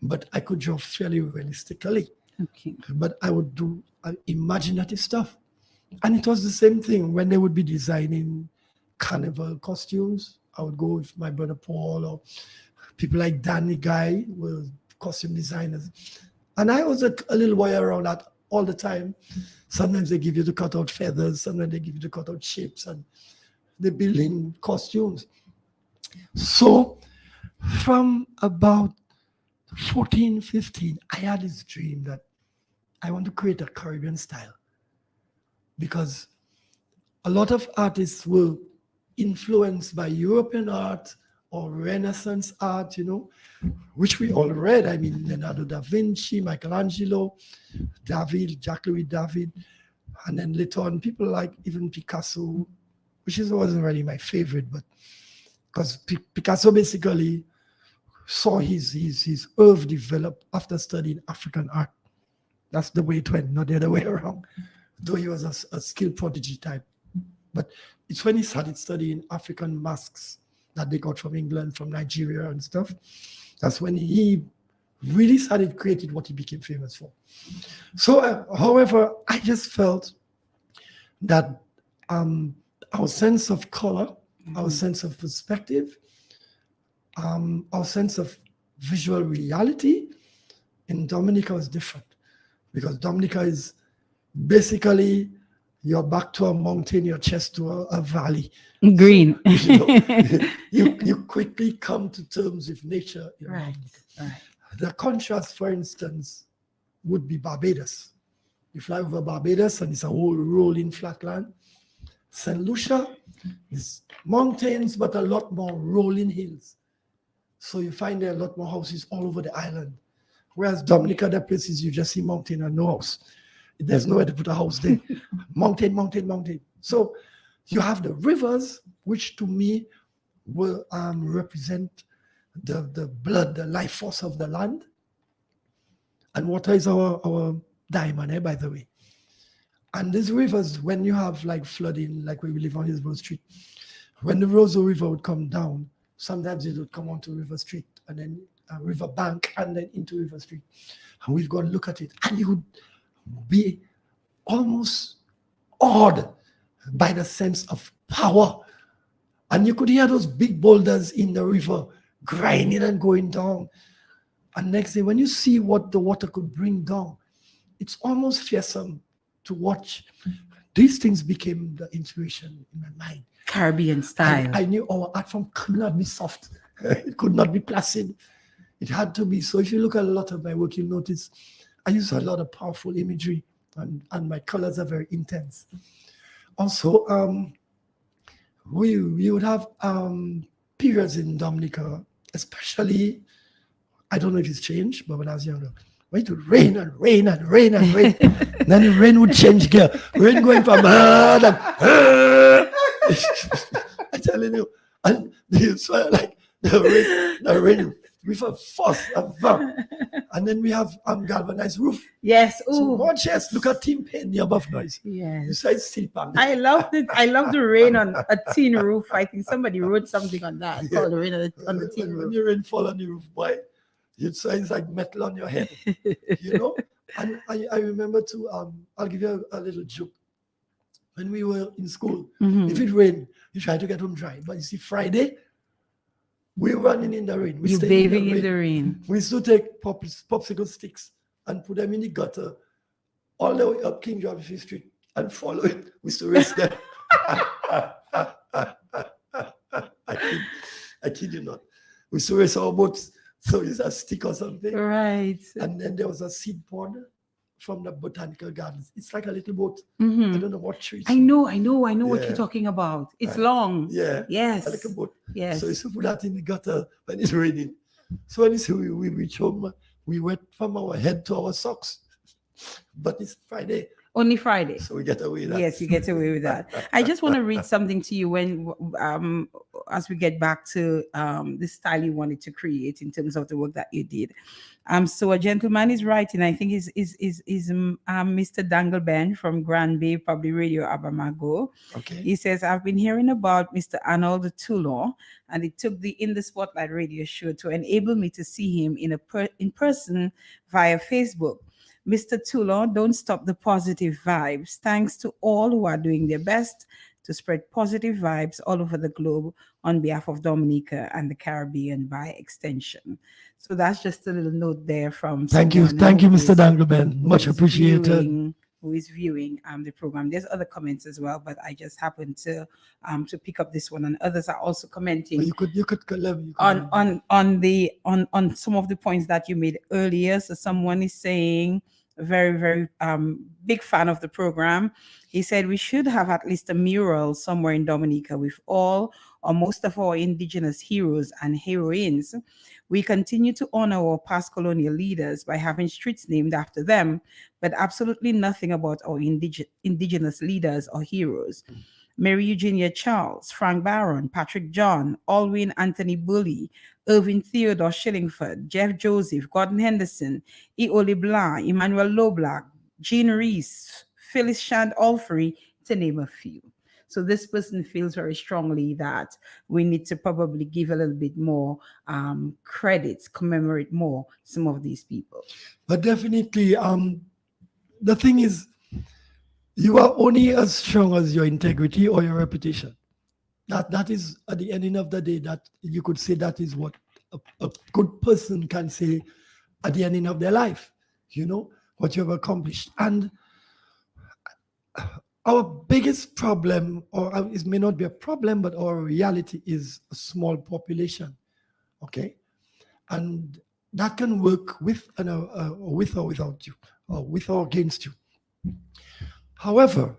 but I could draw fairly realistically. Okay. But I would do imaginative stuff. And it was the same thing when they would be designing carnival costumes. I would go with my brother Paul or people like Danny Guy were costume designers. And I was a little boy around that all the time. Sometimes they give you to cut out feathers, sometimes they give you to cut out shapes, and they build in costumes. So from about 14, 15, I had this dream that I want to create a Caribbean style, because a lot of artists were influenced by European art or Renaissance art, which we all read. I mean, Leonardo da Vinci, Michelangelo, Jacques Louis David, and then later on, people like even Picasso, which wasn't really my favorite, but because Picasso basically saw his oeuvre develop after studying African art. That's the way it went, not the other way around, though he was a skilled prodigy type. But it's when he started studying African masks that they got from England, from Nigeria and stuff. That's when he really started creating what he became famous for. So, however, I just felt that our sense of color, our sense of perspective, our sense of visual reality in Dominica was different, because Dominica is basically your back to a mountain, your chest to a valley. Green. So, you quickly come to terms with nature in Right. Dominica. The contrast, for instance, would be Barbados. You fly over Barbados and it's a whole rolling flatland. St. Lucia is mountains, but a lot more rolling hills. So you find there are a lot more houses all over the island. Whereas Dominica, the places you just see mountain and no house. There's nowhere to put a house there. Mountain, mountain, mountain. So you have the rivers, which to me will represent the blood, the life force of the land. And water is our diamond, by the way. And these rivers, when you have like flooding, like where we live on Hillsborough Street, when the Roseau River would come down, sometimes it would come onto River Street and then River Bank and then into River Street. And we've got to look at it. And you would be almost awed by the sense of power. And you could hear those big boulders in the river grinding and going down. And next day, when you see what the water could bring down, it's almost fearsome to watch. These things became the inspiration in my mind. Caribbean style. I knew our art form could not be soft. It could not be placid. It had to be. So if you look at a lot of my work, you'll notice I use a lot of powerful imagery, and my colors are very intense. Also, we would have periods in Dominica, especially, I don't know if it's changed, but when I was younger, it would rain and rain and rain and rain. And then the rain would change gear. Rain going from I'm telling you, and you saw like the rain with a force of and then we have galvanized roof. Yes. So Ooh. watch, yes, look at Team Pain, the above noise. Yes. Besides steel pan. I loved it. I love the rain on a tin roof. I think somebody wrote something on that. Yeah. Called the rain on the tin When roof. the rain fall on the roof, boy, it's like metal on your head, And I remember too, I'll give you a little joke. When we were in school, if it rained, you try to get home dry. But you see, Friday, we're running in the rain. You're bathing in the rain. We used to take popsicle sticks and put them in the gutter all the way up King George Street and follow it. We used to race them. I kid you not. We used to race our boats. So it's a stick or something. Right. And then there was a seed pod from the botanical gardens. It's like a little boat. Mhm. I don't know what tree. I know what Yeah. you're talking about. It's long. Yeah. Yes. A little boat. Yes. So we used to put that in the gutter when it's raining. So when we reach home, we wet from our head to our socks. But it's Friday Only Friday. So we get away with that. Yes, you get away with that. I just want to read something to you when, as we get back to the style you wanted to create in terms of the work that you did. So a gentleman is writing. I think is Mr. Dangleben from Grand Bay Public Radio, Abamago. Okay. He says, I've been hearing about Mr. Arnold Toulon, and it took the In the Spotlight radio show to enable me to see him in person via Facebook. Mr. Toulon, don't stop the positive vibes. Thanks to all who are doing their best to spread positive vibes all over the globe on behalf of Dominica and the Caribbean by extension. So that's just a little note there from Thank you, Mr. Dangleben. Much appreciated. Who is viewing the program. There's other comments as well, but I just happened to pick up this one, and others are also commenting. Well, you could on some of the points that you made earlier. So someone is saying, very, very big fan of the program. He said we should have at least a mural somewhere in Dominica with all or most of our indigenous heroes and heroines. We continue to honor our past colonial leaders by having streets named after them, but absolutely nothing about our indigenous leaders or heroes. Mary Eugenia Charles, Frank Barron, Patrick John, Alwyn Anthony Bully, Irving Theodore Shillingford, Jeff Joseph, Gordon Henderson, Eoli Blanc, Emmanuel Loblack, Jean Reese, Phyllis Shand Alfrey, to name a few. So this person feels very strongly that we need to probably give a little bit more credits, commemorate more some of these people. But definitely, the thing is, you are only as strong as your integrity or your reputation. That is, at the ending of the day, that you could say that is what a good person can say at the ending of their life, what you have accomplished. And our biggest problem, or it may not be a problem, but our reality is a small population, okay? And that can work with or without you, or with or against you. However,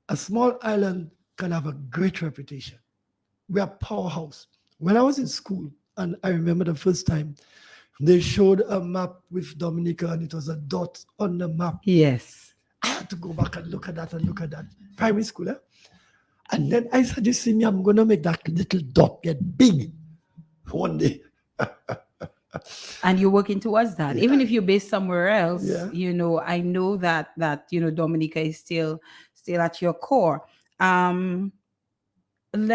a small island can have a great reputation. We are powerhouse. When I was in school, and I remember the first time, they showed a map with Dominica, and it was a dot on the map. Yes. I had to go back and look at that. Primary school, And then I said, you see me, I'm going to make that little dot get big one day. And you're working towards that. Yeah. Even if you're based somewhere else, Yeah. I know that Dominica is still at your core. Let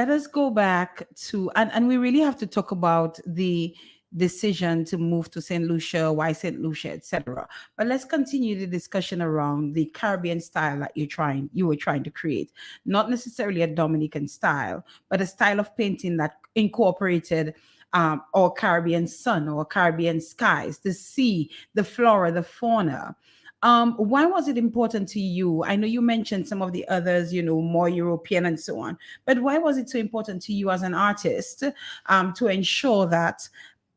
us go back to, and we really have to talk about the decision to move to St. Lucia, why St. Lucia, etc. But let's continue the discussion around the Caribbean style that you were trying to create. Not necessarily a Dominican style, but a style of painting that incorporated our Caribbean sun or Caribbean skies, the sea, the flora, the fauna. Why was it important to you? I know you mentioned some of the others, more European and so on, but why was it so important to you as an artist to ensure that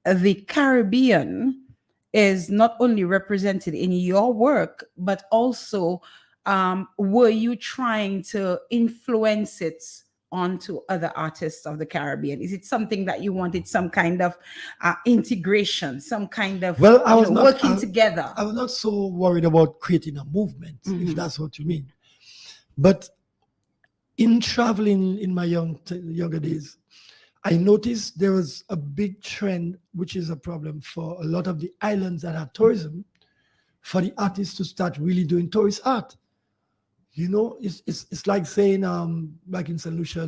the Caribbean is not only represented in your work, but also were you trying to influence it onto other artists of the Caribbean? Is it something that you wanted some kind of integration, some kind of working together? I was not so worried about creating a movement, if that's what you mean. But in traveling in my younger days, I noticed there was a big trend, which is a problem for a lot of the islands that have tourism, for the artists to start really doing tourist art. It's like saying, like in St. Lucia,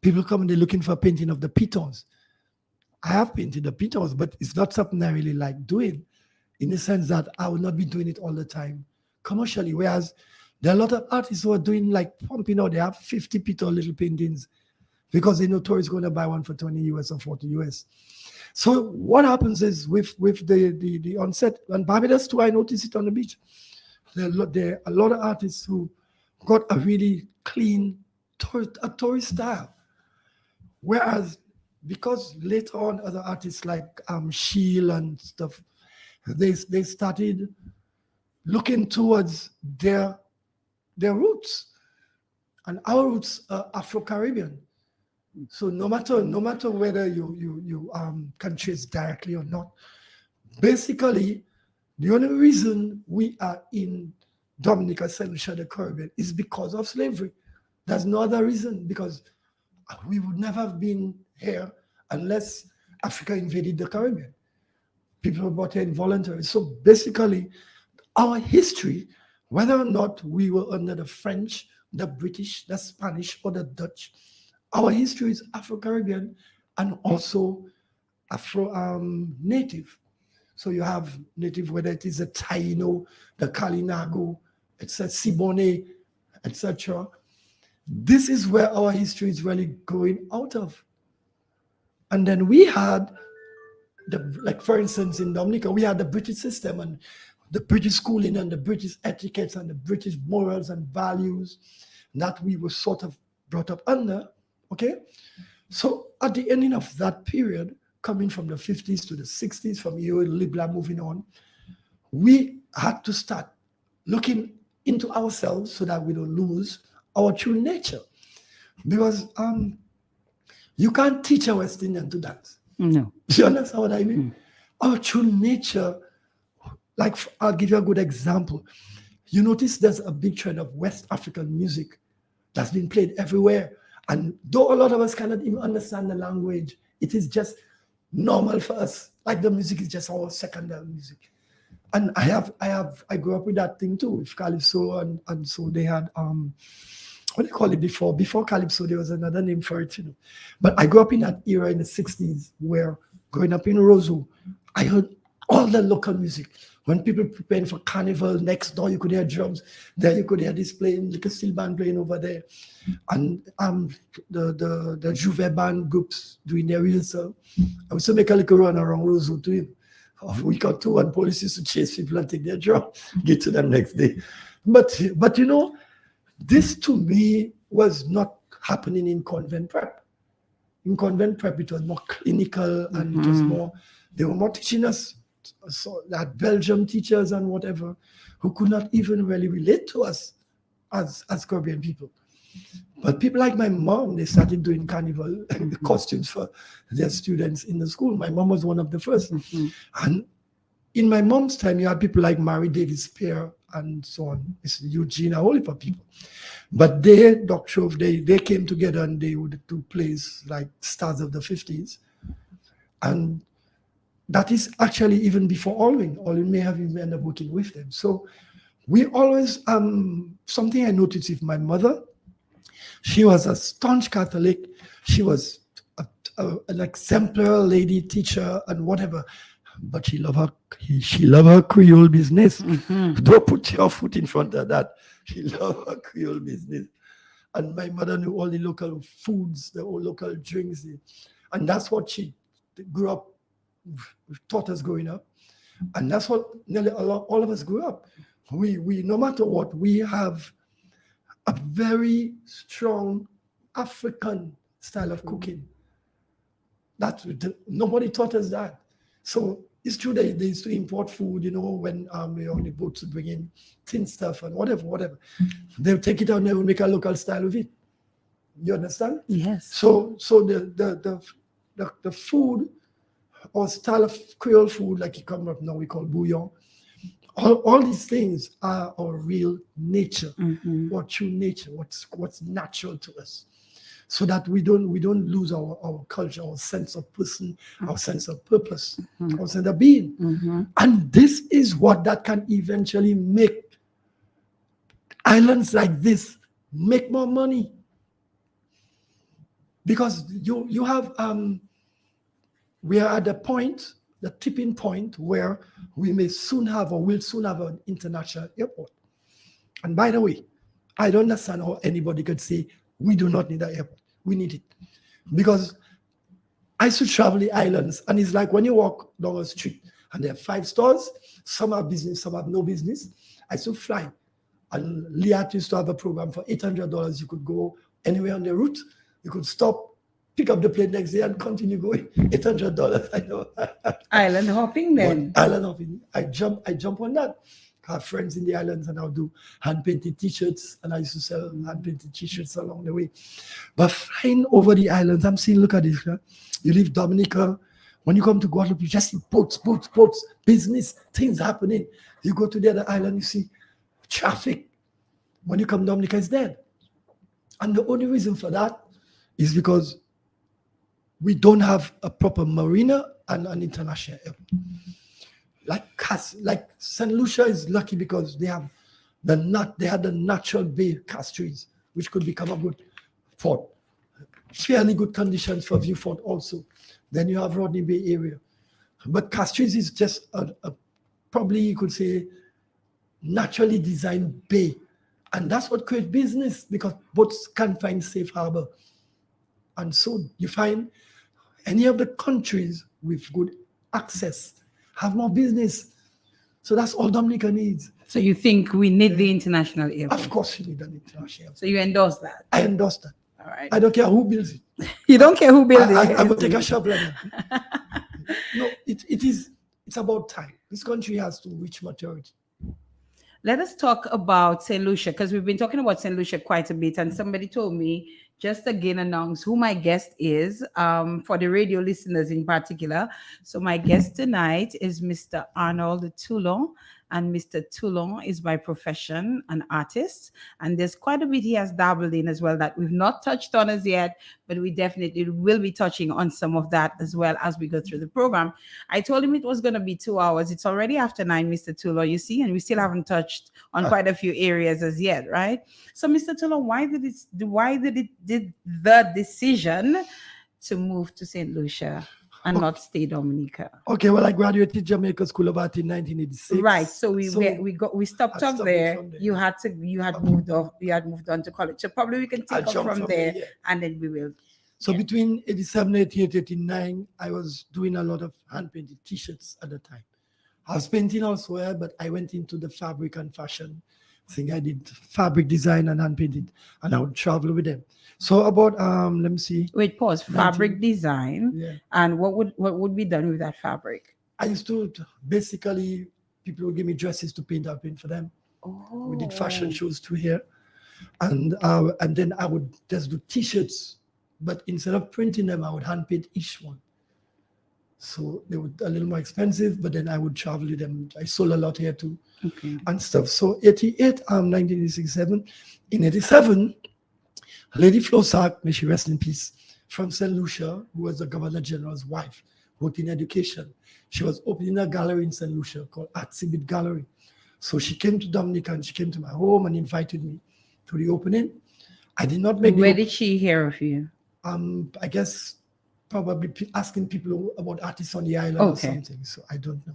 people come and they're looking for a painting of the pitons. I have painted the pitons, but it's not something I really like doing, in the sense that I will not be doing it all the time commercially. Whereas there are a lot of artists who are doing like pumping out, they have 50 piton little paintings because they know tourists going to buy one for 20 US or 40 US. So what happens is with the onset, and Barbados too, I noticed it on the beach. There are a lot of artists who got a really clean tourist style. Whereas, because later on other artists like Sheel and stuff, they started looking towards their roots. And our roots are Afro-Caribbean. So no matter whether you can trace directly or not, basically the only reason we are in Dominica, St. Lucia, the Caribbean, is because of slavery. There's no other reason, because we would never have been here unless Africa invaded the Caribbean. People were brought here involuntarily. So basically, our history, whether or not we were under the French, the British, the Spanish, or the Dutch, our history is Afro-Caribbean and also Afro-Native. So you have Native, whether it is the Taino, the Kalinago, it's a Siboney, etc. This is where our history is really going out of. And then we had, like for instance, in Dominica, we had the British system and the British schooling and the British etiquettes and the British morals and values that we were sort of brought up under, okay? So at the ending of that period, coming from the 50s to the 60s, from here, Libla moving on, we had to start looking into ourselves so that we don't lose our true nature. Because you can't teach a West Indian to dance. No. You understand what I mean? Our true nature, like I'll give you a good example. You notice there's a big trend of West African music that's been played everywhere. And though a lot of us cannot even understand the language, it is just normal for us. Like the music is just our secondary music. And I grew up with that thing too, with Calypso, and so they had what do you call it before? Before Calypso, there was another name for it, you know. But I grew up in that era in the 60s where growing up in Roseau, I heard all the local music. When people preparing for carnival, next door you could hear drums, there you could hear this playing, like a steel band playing over there. And the Juve band groups doing their rehearsal. I used to make a little run around Roseau to him. A week or two, and police used to chase people and take their drum, get to them next day. But you know, this to me was not happening in convent prep. In convent prep, it was more clinical and it was more, they were more teaching us, so that Belgium teachers and whatever, who could not even really relate to us as Caribbean people. But people like my mom, they started doing carnival costumes for their students in the school. My mom was one of the first. And in my mom's time, you had people like Mary Davis Spear and so on. It's Eugene, a whole heap of people. But they, Dr. Shove, they came together and they would do plays like Stars of the 50s. And that is actually even before Alwyn. Alwyn may have even ended up working with them. So we always, something I noticed with my mother, she was a staunch Catholic. She was an exemplary lady teacher and whatever. But she loved her Creole business. Don't put your foot in front of that. She loved her Creole business. And my mother knew all the local foods, the all local drinks. And that's what she grew up, taught us growing up. And that's what nearly all of us grew up. We no matter what, we have a very strong African style of cooking. Nobody taught us that. So it's true that they used to import food, you know, when we were on the boat to bring in tin stuff and whatever. They'll take it out and they will make a local style of it. You understand? Yes. So the food or style of Creole food, like you come up now, we call bouillon. All these things are our real nature, our true nature, what's natural to us. So that we don't lose our culture, our sense of person, our sense of purpose, our sense of being. And this is what that can eventually make islands like this make more money. Because you have we are at the tipping point where we may soon have or will soon have an international airport. And by the way, I don't understand how anybody could say we do not need an airport. We need it. Because I used to travel the islands, and it's like when you walk down a street and there are 5 stores, some have business, some have no business. I used to fly. And Liat used to have a program for $800. You could go anywhere on the route. You could stop, pick up the plane next day and continue going. $800, I know. Island hopping then. Island hopping. I jump on that. I have friends in the islands and I'll do hand-painted t-shirts, and I used to sell hand-painted t-shirts along the way. But flying over the islands, I'm seeing, look at this. Huh? You leave Dominica. When you come to Guadeloupe, you just see boats, business, things happening. You go to the other island, you see traffic. When you come Dominica, it's dead. And the only reason for that is because we don't have a proper marina and an international airport. Like St. Lucia is lucky because they had the natural bay castries, which could become a good fort. Fairly good conditions for view fort also. Then you have Rodney Bay area. But Castries is just a probably you could say naturally designed bay. And that's what creates business, because boats can find safe harbor. And so you find any of the countries with good access have more business. So that's all Dominica needs. So you think we need the international airport? Of course you need an international airport. So you endorse that? I endorse that. All right. I don't care who builds it. You don't care who builds it? I will take a shot like that. No, it's about time. This country has to reach maturity. Let us talk about St. Lucia, because we've been talking about St. Lucia quite a bit, and somebody told me just again announce who my guest is, for the radio listeners in particular. So my guest tonight is Mr. Arnold Toulon, and Mr. Toulon is by profession an artist, and there's quite a bit he has dabbled in as well that we've not touched on as yet, but we definitely will be touching on some of that as well as we go through the program. I told him it was going to be 2 hours. It's already after 9, Mr. Toulon, you see, and we still haven't touched on quite a few areas as yet, right? So, Mr. Toulon, why did the decision to move to St. Lucia and not stay Dominica? Okay, well, I graduated Jamaica School of Art in 1986. Right. So we stopped off there. You had moved on to college. So probably we can take off from there, yeah. And then we will. So between 87, 88, 89, I was doing a lot of hand painted t-shirts at the time. I was painting elsewhere, but I went into the fabric and fashion thing. I did fabric design and hand painted, and I would travel with them. So about let me see. Wait, pause. Fabric design. Yeah. And what would be done with that fabric? I used to basically, people would give me dresses to paint. I paint for them. Oh. We did fashion shows through here, and then I would just do t-shirts, but instead of printing them, I would hand paint each one. So they were a little more expensive, but then I would travel with them. I sold a lot here too, okay, and stuff. So 88, 1967. In 87, Lady Flosak, may she rest in peace, from St. Lucia, who was the Governor General's wife, worked in education. She was opening a gallery in St. Lucia called Exhibit Gallery. So she came to Dominica and she came to my home and invited me to the opening. I did not make. Where did she hear of you? I guess probably asking people about artists on the island, okay, or something. So I don't know.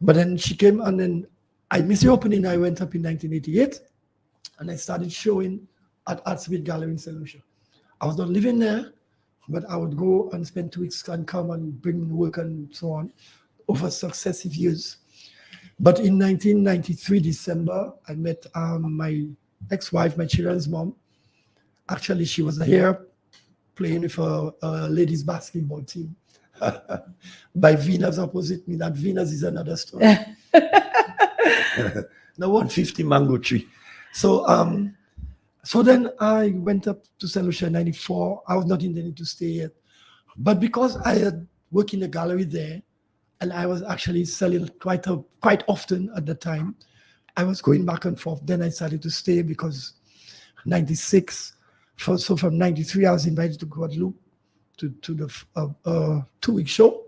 But then she came, and then I missed the opening. I went up in 1988 and I started showing at Exhibit Gallery in St. Lucia. I was not living there, but I would go and spend 2 weeks and come and bring work and so on over successive years. But in 1993, December, I met my ex-wife, my children's mom. Actually, she was here playing with a ladies basketball team by Venus opposite me. That Venus is another story. The 150 mango tree. So then I went up to St. Lucia in 94. I was not intending to stay yet. But because I had worked in a gallery there, and I was actually selling quite often at the time, I was going back and forth. Then I decided to stay because 96, so from 93, I was invited to Guadeloupe to the 2-week show.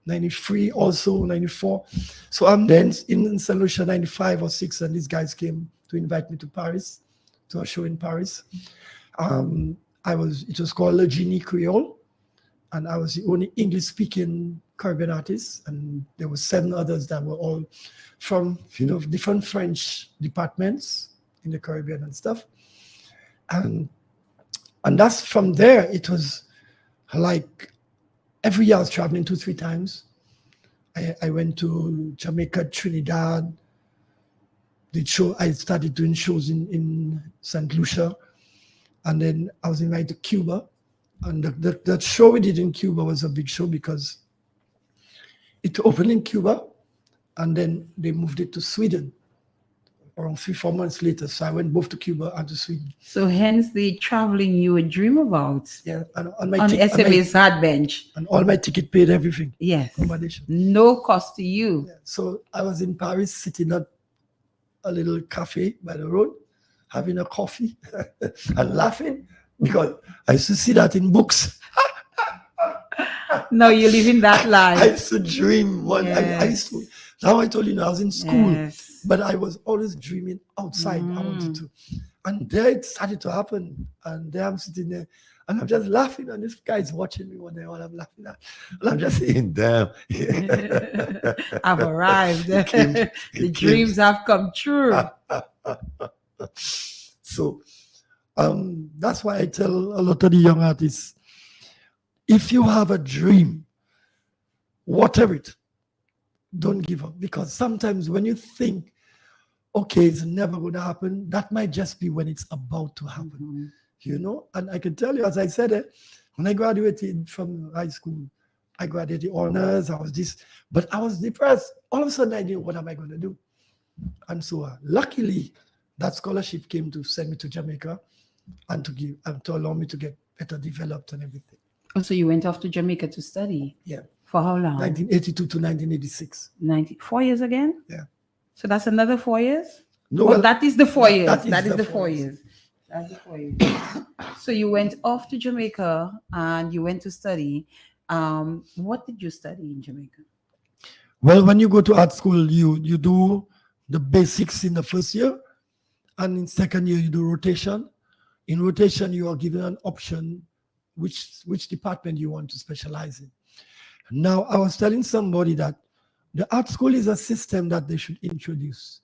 93 also, 94. So I'm then in St. Lucia 95 or 6, and these guys came to invite me to Paris, to a show in Paris. It was called Le Genie Creole, and I was the only English-speaking Caribbean artist, and there were 7 others that were all from different French departments in the Caribbean and stuff. And that's from there. It was like every year I was traveling 2-3 times. I went to Jamaica, Trinidad. I started doing shows in St. Lucia, and then I was invited to Cuba. And the show we did in Cuba was a big show because it opened in Cuba, and then they moved it to Sweden around 3-4 months later. So I went both to Cuba and to Sweden. So hence the traveling you would dream about. Yeah, and on SMA's hard bench. And all my ticket paid, everything. Yes. No cost to you. Yeah. So I was in Paris sitting at a little cafe by the road, having a coffee and laughing because I used to see that in books. No, you're living that I life. used to dream one. I used to. Now I told you, I was in school, Yes. but I was always dreaming outside. I wanted to, and there it started to happen. And there I'm sitting there, and I'm just laughing, and this guy's watching me one day while I'm laughing at, and I'm just saying, "Damn, I've arrived. came- The dreams have come true. So that's why I tell a lot of the young artists, if you have a dream, whatever it, don't give up. Because sometimes when you think, okay, it's never going to happen, that might just be when it's about to happen. You know, and I can tell you, as I said, when I graduated from high school, I graduated honors, I was this, but I was depressed. All of a sudden I knew, what am I going to do? And so luckily, that scholarship came to send me to Jamaica and to allow me to get better developed and everything. Oh, so you went off to Jamaica to study? Yeah. For how long? 1982 to 1986. 4 years again? Yeah. So that's another 4 years? No, Oh, well, that is the 4 years. that That is the 4 years. That's the 4 years. So you went off to Jamaica and you went to study. What did you study in Jamaica? Well, when you go to art school, you do the basics in the first year, and in second year you do rotation. In rotation, you are given an option which department you want to specialize in. Now, I was telling somebody that the art school is a system that they should introduce,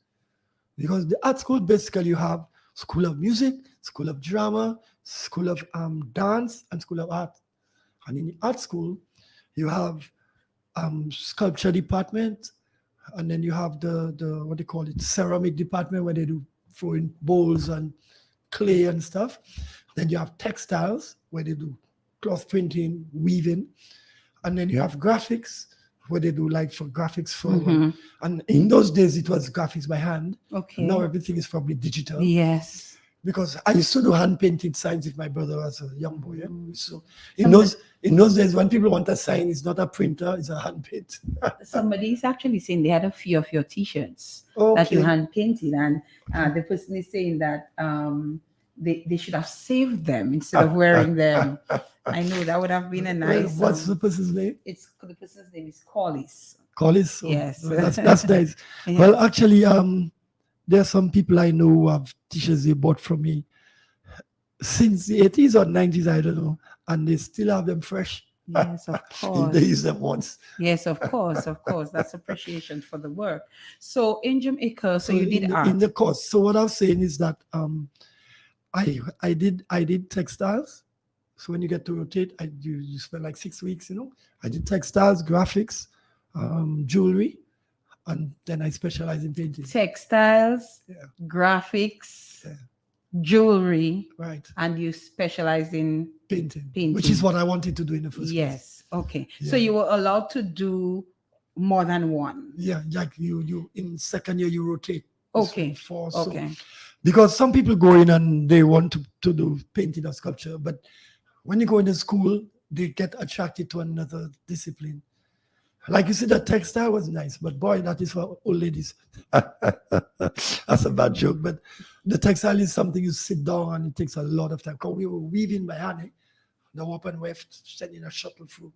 because the art school basically you have school of music, school of drama, school of dance, and school of art. And in the art school, you have sculpture department, and then you have the what they call it, ceramic department, where they do throwing bowls and clay and stuff. Then you have textiles, where they do cloth printing, weaving, and then you have graphics, where they do like for graphics for and in those days it was graphics by hand. Okay. Now everything is probably digital. Yes. Because I used to do hand painted signs with my brother as a young boy. So in those days, when people want a sign, it's not a printer, it's a hand paint. Somebody is actually saying they had a few of your T-shirts that you hand painted, and the person is saying that they should have saved them instead of wearing them. I know that would have been a nice. What's the person's name? The person's name is Collis. Collis. Oh, Yes. that's nice. Yeah. Well, actually, there are some people I know who have t-shirts they bought from me since the 80s or 90s, I don't know, and they still have them fresh. Yes, of course. They use them once. Yes, of course. That's appreciation for the work. So in Jamaica, so you did art. In the course. So what I'm saying is that I did textiles. So when you get to rotate, you spend like 6 weeks, you know. I did textiles, graphics, jewelry, and then I specialize in painting. Textiles, graphics, jewelry, right? And you specialize in painting, which is what I wanted to do in the first place. Yes. Okay. Yeah. So you were allowed to do more than one. Yeah, like you in second year you rotate. Okay. So, because some people go in and they want to do painting or sculpture, but when you go into school, they get attracted to another discipline. Like you said, the textile was nice, but boy, that is for old ladies. That's a bad joke, but the textile is something you sit down and it takes a lot of time. Because we were weaving by hand, the warp and weft, sending a shuttle through.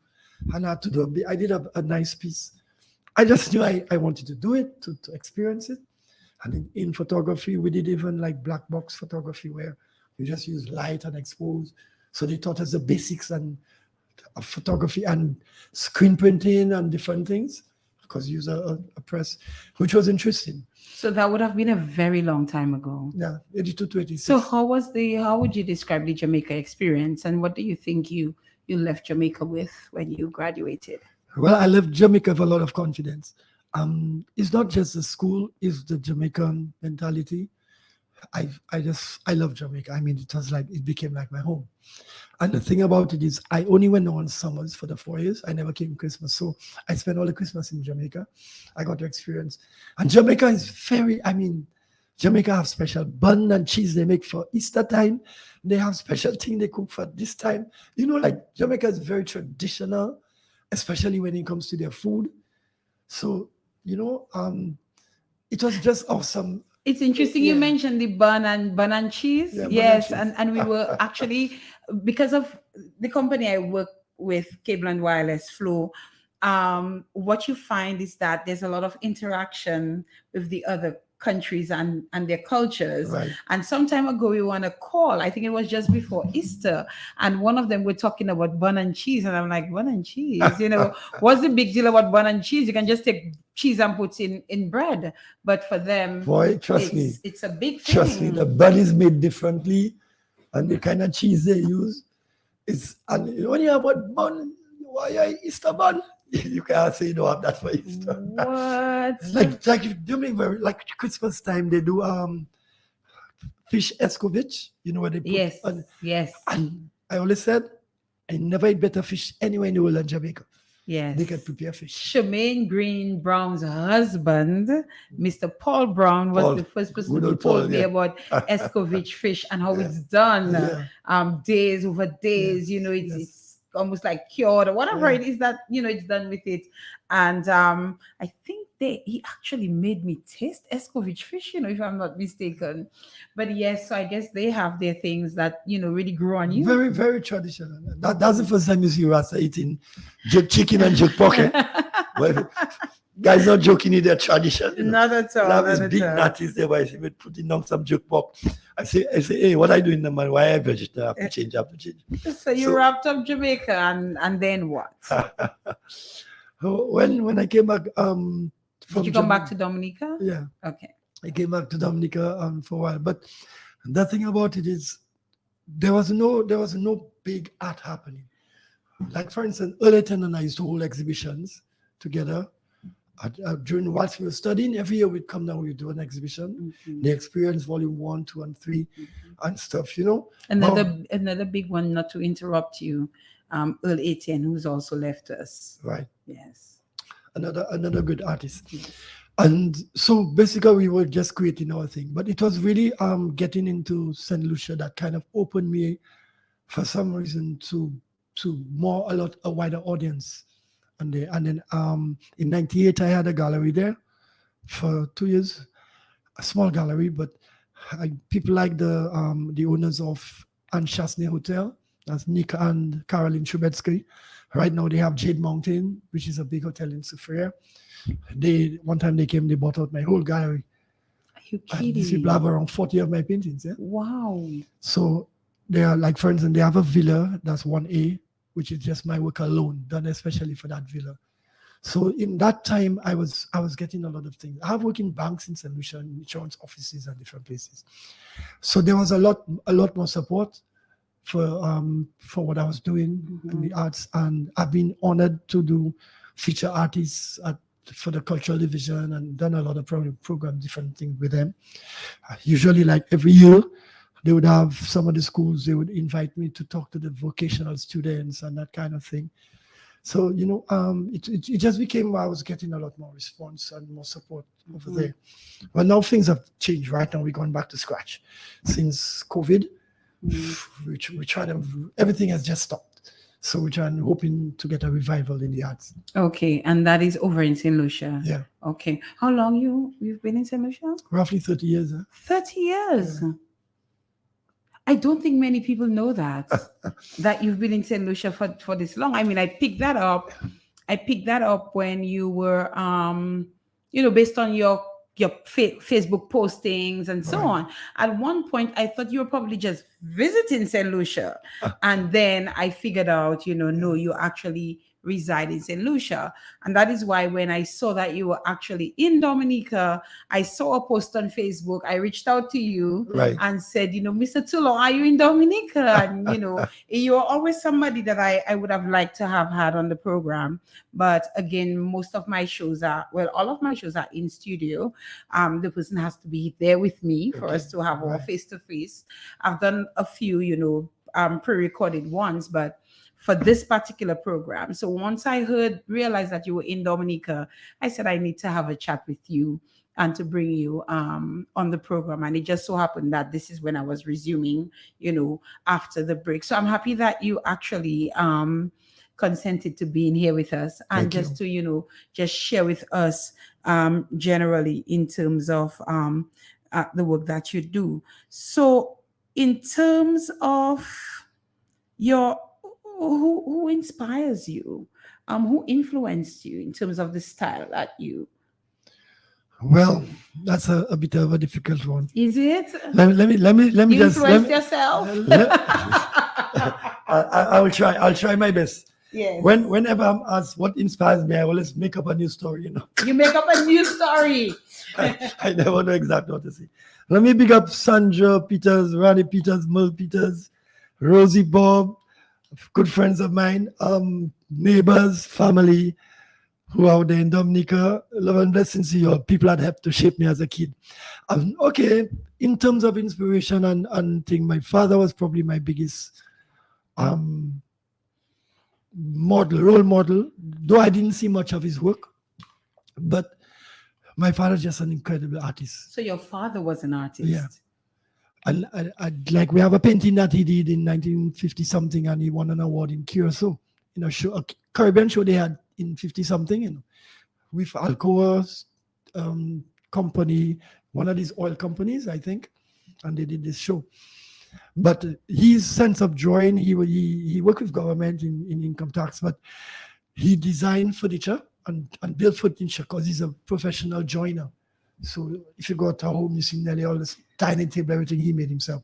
And I had to do I did a nice piece. I just knew I wanted to do it, to experience it. And in photography, we did even like black box photography where you just use light and expose. So they taught us the basics and of photography and screen printing and different things, because you use a press, which was interesting. So that would have been a very long time ago. Yeah, 82 to 86. So how would you describe the Jamaica experience, and what do you think you left Jamaica with when you graduated? Well, I left Jamaica with a lot of confidence. It's not just the school, it's the Jamaican mentality. I love Jamaica. I mean, it became like my home. And the thing about it is, I only went on summers for the 4 years. I never came Christmas. So I spent all the Christmas in Jamaica. I got to experience. And Jamaica is Jamaica have special bun and cheese they make for Easter time. They have special thing they cook for this time. You know, like Jamaica is very traditional, especially when it comes to their food. So, you know, it was just awesome. It's interesting you Yeah. mentioned the bun and cheese. Yeah, bun and Yes, cheese. and we were actually, because of the company I work with, Cable and Wireless Flow. What you find is that there's a lot of interaction with the other countries and their cultures. Right. And some time ago, we were on a call. I think it was just before Easter, and one of them were talking about bun and cheese, and I'm like, bun and cheese. What's the big deal about bun and cheese? You can just take cheese and put in bread, but for them, Boy, trust me. it's a big thing. Trust me, the bun is made differently, and the kind of cheese they use is. And when you have a bun, why are Easter bun? You can't say you don't have that for Easter. What? like you remember, like Christmas time they do fish escovitch. You know what they put? Yes, on, yes, and I always said I never eat better fish anywhere in the world than Jamaica. yes. They can prepare fish. Charmaine Green Brown's husband, Mr. Paul Brown, was Paul, the first person good who old told Paul, me yeah. about escovitch fish and how Yeah. it's done. Yeah. Days over days. Yes. It's almost like cured or whatever Yeah. it is that it's done with it. And I think he actually made me taste escovitch fish, if I'm not mistaken. But yes, so I guess they have their things that really grow on you. Very, very traditional. That's the first time you see Rasta eating jerk chicken and jerk pocket. Well, guys not joking in their tradition. Not at all. Love is not at big all. natties there, but I putting down some jerk pork. I say, hey, what are you doing, man? Why are you vegetarian? I have to change. So you wrapped up Jamaica and then what? When I came back, did you come back to Dominica? Yeah. Okay. I came back to Dominica for a while, but the thing about it is there was no big art happening. Like for instance, Earleton and I used to hold exhibitions together. During whilst we were studying, every year we'd come down, we'd do an exhibition. Mhm. The Experience Volume 1, 2, and 3, and stuff, Another big one, not to interrupt you, Earl Etienne, who's also left us. Right. Yes. Another good artist. Yes. And so basically we were just creating our thing. But it was really getting into St. Lucia that kind of opened me for some reason to a wider audience. And then in 98 I had a gallery there for 2 years, a small gallery, but people like the owners of Anne Chasney Hotel, that's Nick and Caroline Trubetsky. Right now they have Jade Mountain, which is a big hotel in Sophia. One time they came, they bought out my whole gallery. Are you And kidding? these people have around 40 of my paintings. Yeah. Wow. So they are like, for instance, they have a villa that's 1A, which is just my work alone, done especially for that villa. So in that time, I was getting a lot of things. I have worked in banks in St. Lucia, insurance offices and different places. So there was a lot more support for what I was doing in the arts, and I've been honored to do feature artists for the cultural division and done a lot of programs, different things with them. Usually, like every year, they would have some of the schools, they would invite me to talk to the vocational students and that kind of thing. So, it just became I was getting a lot more response and more support over there. Well, now things have changed. Right now, we're going back to scratch. Since COVID, we try to, everything has just stopped. So we're hoping to get a revival in the arts. Okay, and that is over in St. Lucia. Yeah. Okay. How long you've been in St. Lucia? Roughly 30 years. Huh? 30 years. Yeah. I don't think many people know that you've been in St. Lucia for this long. I mean, I picked that up when you were based on your Facebook postings and so on. At one point, I thought you were probably just visiting St. Lucia. And then I figured out, no, you actually reside in St. Lucia. And that is why when I saw that you were actually in Dominica, I saw a post on Facebook. I reached out to you and said, Mr. Tulo, are you in Dominica? And, you're always somebody that I would have liked to have had on the program. But again, all of my shows are in studio. The person has to be there with me for us to have our face-to-face. I've done a few, pre-recorded ones, but for this particular program. So once I realized that you were in Dominica, I said, I need to have a chat with you and to bring you on the program. And it just so happened that this is when I was resuming, after the break. So I'm happy that you actually consented to being here with us and to, just share with us generally in terms of the work that you do. So, in terms of your who inspires you, who influenced you in terms of the style that you Well, that's a bit of a difficult one. is it? Let me You just influenced yourself. I will try. I'll try my best. Yes. Whenever I'm asked what inspires me, I always make up a new story. You make up a new story. I never know exactly what to say. Let me big up Sandra Peters, Ronnie Peters, Merle Peters, Rosie Bob, good friends of mine, neighbors, family who are out there in Dominica. Love and blessings to you all, people that helped to shape me as a kid. Okay, in terms of inspiration and thing, my father was probably my biggest role model, though I didn't see much of his work. But my father's just an incredible artist. So your father was an artist. Yeah. And like we have a painting that he did in 1950 something, and he won an award in Curacao, a Caribbean show they had in 50 something, with Alcoa's company, one of these oil companies, I think, and they did this show. But his sense of drawing, he worked with government in income tax, but he designed furniture and built furniture because he's a professional joiner. So if you go to home, you see nearly all this dining table, everything he made himself.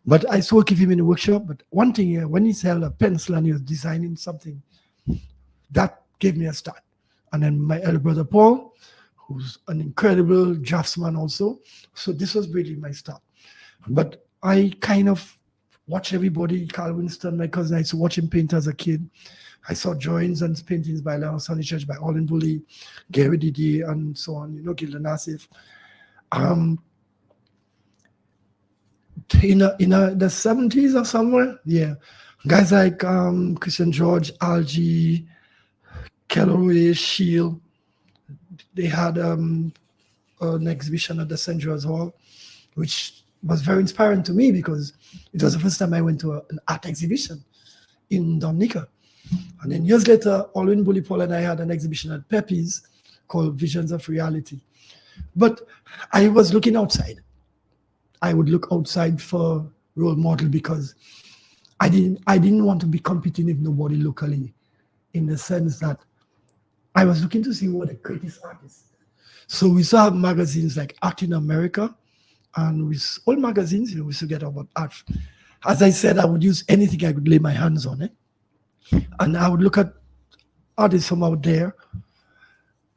But I used to work with him in the workshop. But one thing, when he held a pencil and he was designing something, that gave me a start. And then my elder brother Paul, who's an incredible draftsman also. So this was really my start. But I kind of watch everybody. Carl Winston, my cousin, I used to watch him paint as a kid. I saw drawings and paintings by Leon Church, by Olin Bully, Gary Didier, and so on, Gilda Nassif. In the 70s or somewhere, yeah. Guys like Christian George, Algie, Kellaway, Shield, they had an exhibition at the St. George's Hall, which was very inspiring to me because it was the first time I went to an art exhibition in Dominica. And then years later, Olin Bully Paul and I had an exhibition at Pepe's called Visions of Reality. But I was looking outside. I would look outside for role model because I didn't want to be competing with nobody locally, in the sense that I was looking to see who were the greatest artists. So we saw magazines like Art in America, and with all magazines, we used to get about art. As I said, I would use anything I could lay my hands on it. And I would look at artists from out there,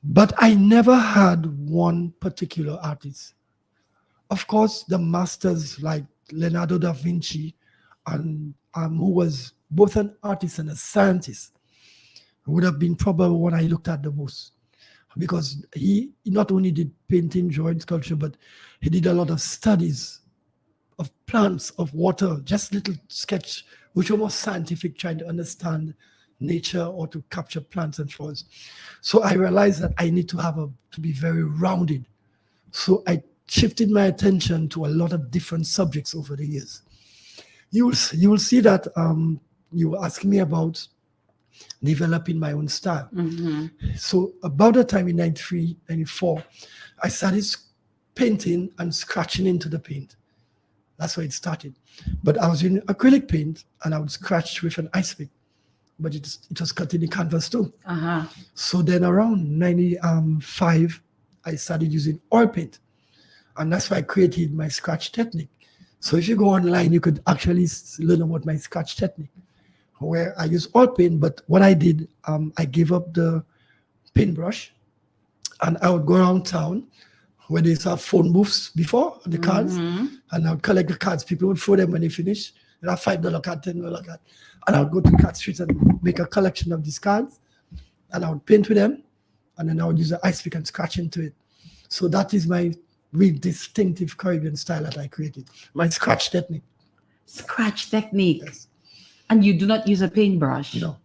but I never had one particular artist. Of course, the masters like Leonardo da Vinci, and who was both an artist and a scientist, would have been probably one I looked at the most, because he not only did painting, drawing, sculpture, but he did a lot of studies of plants, of water, just little sketch, which were more scientific, trying to understand nature or to capture plants and flowers. So I realized that I need to be very rounded. So I shifted my attention to a lot of different subjects over the years. You will see that you were asking me about developing my own style. Mm-hmm. So about the time in 93, 94, I started painting and scratching into the paint. That's where it started. But I was using acrylic paint and I would scratch with an ice pick, but it was cut in the canvas too. Uh-huh. So then around 95, I started using oil paint. And that's why I created my scratch technique. So if you go online, you could actually learn about my scratch technique, where I use oil paint. But what I did, I gave up the paintbrush and I would go around town where they saw phone booths before, the cards, and I would collect the cards. People would throw them when they finish. And I $5 card, $10 card. And I would go to card streets and make a collection of these cards. And I would paint with them. And then I would use an ice pick and scratch into it. So that is my really distinctive Caribbean style that I created. My scratch technique. Scratch technique. Yes. And you do not use a paintbrush? No.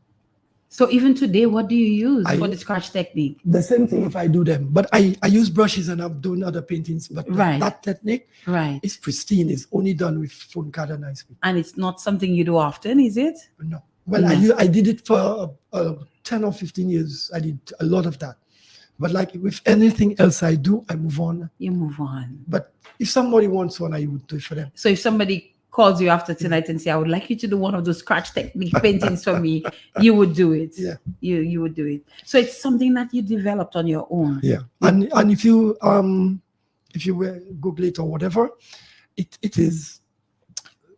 So even today, what do you use for the scratch technique? The same thing if I do them. But I use brushes and I'm doing other paintings. But that technique is pristine. It's only done with phone card and ice pick. And it's not something you do often, is it? No. Well, I did it for 10 or 15 years. I did a lot of that. But like with anything else I do, I move on. You move on. But if somebody wants one, I would do it for them. So if somebody calls you after tonight and say, I would like you to do one of those scratch technique paintings for me, you would do it. Yeah. You would do it. So it's something that you developed on your own. Yeah. And if you Google it or whatever, it is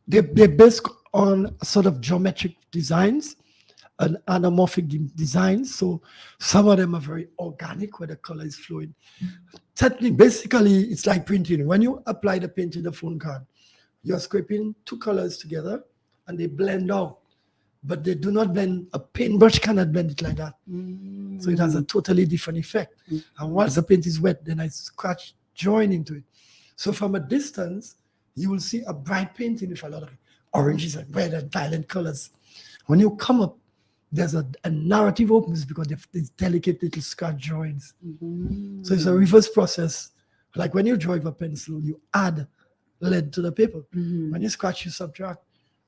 they're based on sort of geometric designs and anamorphic designs. So some of them are very organic where the color is flowing. Technically, basically, it's like printing. When you apply the paint in the phone card, you're scraping two colors together and they blend out. But they do not blend. A paintbrush cannot blend it like that. So it has a totally different effect. And once the paint is wet, then I scratch join into it. So from a distance, you will see a bright painting with a lot of oranges and red and violent colors. When you come up, there's a narrative opens because these delicate little scratch joins. So it's a reverse process. Like when you draw with a pencil, you add lead to the paper. When you scratch, you subtract.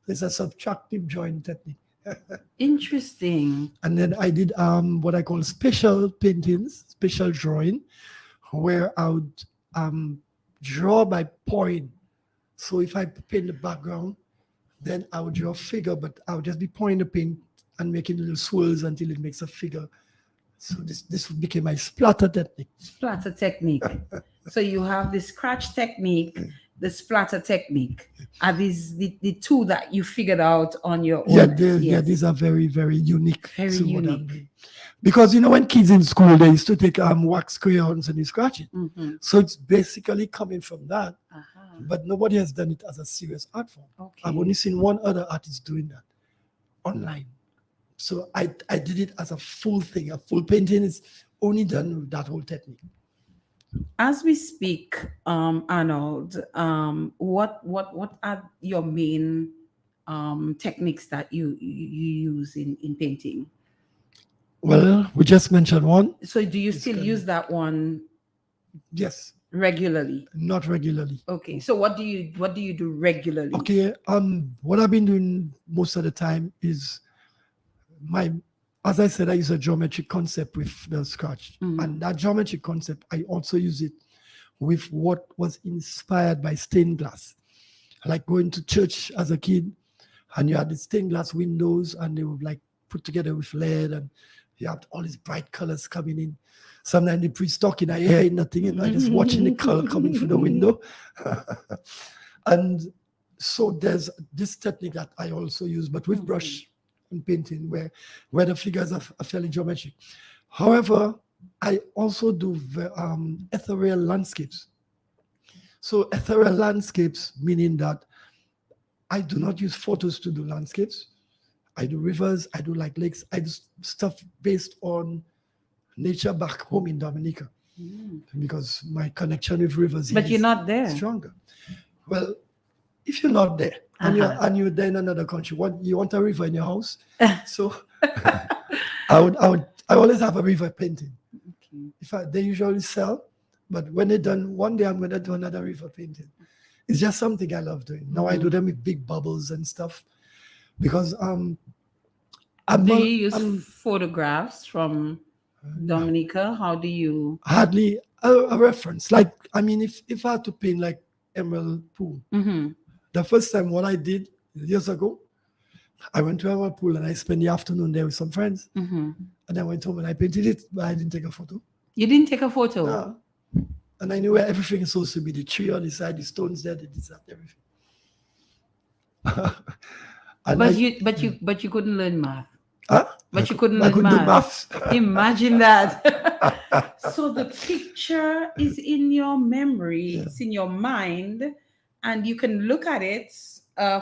It's a subtractive join technique. Interesting. And then I did what I call special paintings, special drawing, where I would draw by pouring. So if I paint the background, then I would draw a figure, but I would just be pouring the paint and making little swirls until it makes a figure. So this became my splatter technique. Splatter technique. So you have the scratch technique, the splatter technique. Are these the two that you figured out on your own? Yeah, these are very, very unique. Very to what I'm unique. doing. Because when kids in school, they used to take wax crayons and they scratch it. So it's basically coming from that. But nobody has done it as a serious art form. Okay. I've only seen one other artist doing that online. So I did it as a full thing. A full painting is only done with that whole technique. As we speak, Arnold, what are your main techniques that you use in painting? Well, we just mentioned one. So do you still use that one Yes, regularly? not regularly. Okay. So what do you do regularly? Okay. What I've been doing most of the time is as I said, I use a geometric concept with the scratch. And that geometric concept, I also use it with what was inspired by stained glass. Like going to church as a kid, and you had the stained glass windows, and they were like put together with lead, and you have all these bright colors coming in. Sometimes the priest talking, I hear nothing, and I just watching the color coming through the window. And so there's this technique that I also use, but with brush and painting, where the figures are fairly geometric. However, I also do ethereal landscapes. So ethereal landscapes, meaning that I do not use photos to do landscapes. I do rivers, I do like lakes, I do stuff based on nature back home in Dominica. Because my connection with rivers But you're not there. Stronger. Well, if you're not there and you're there in another country, you want a river in your house? So I always have a river painting. Okay. They usually sell, but when they're done, one day I'm going to do another river painting. It's just something I love doing. Now I do them with big bubbles and stuff because do you use photographs from Dominica? How do you? Hardly a reference. Like, I mean, if I had to paint like Emerald Pool, the first time what I did years ago, I went to Emerald Pool and I spent the afternoon there with some friends. And I went home and I painted it, but I didn't take a photo. You didn't take a photo? No. And I knew where everything is supposed to be, the tree on the side, the stones there, everything. But you couldn't learn math. Huh? But you couldn't I learn couldn't do math. maths. Imagine that. So the picture is in your memory, it's in your mind, and you can look at it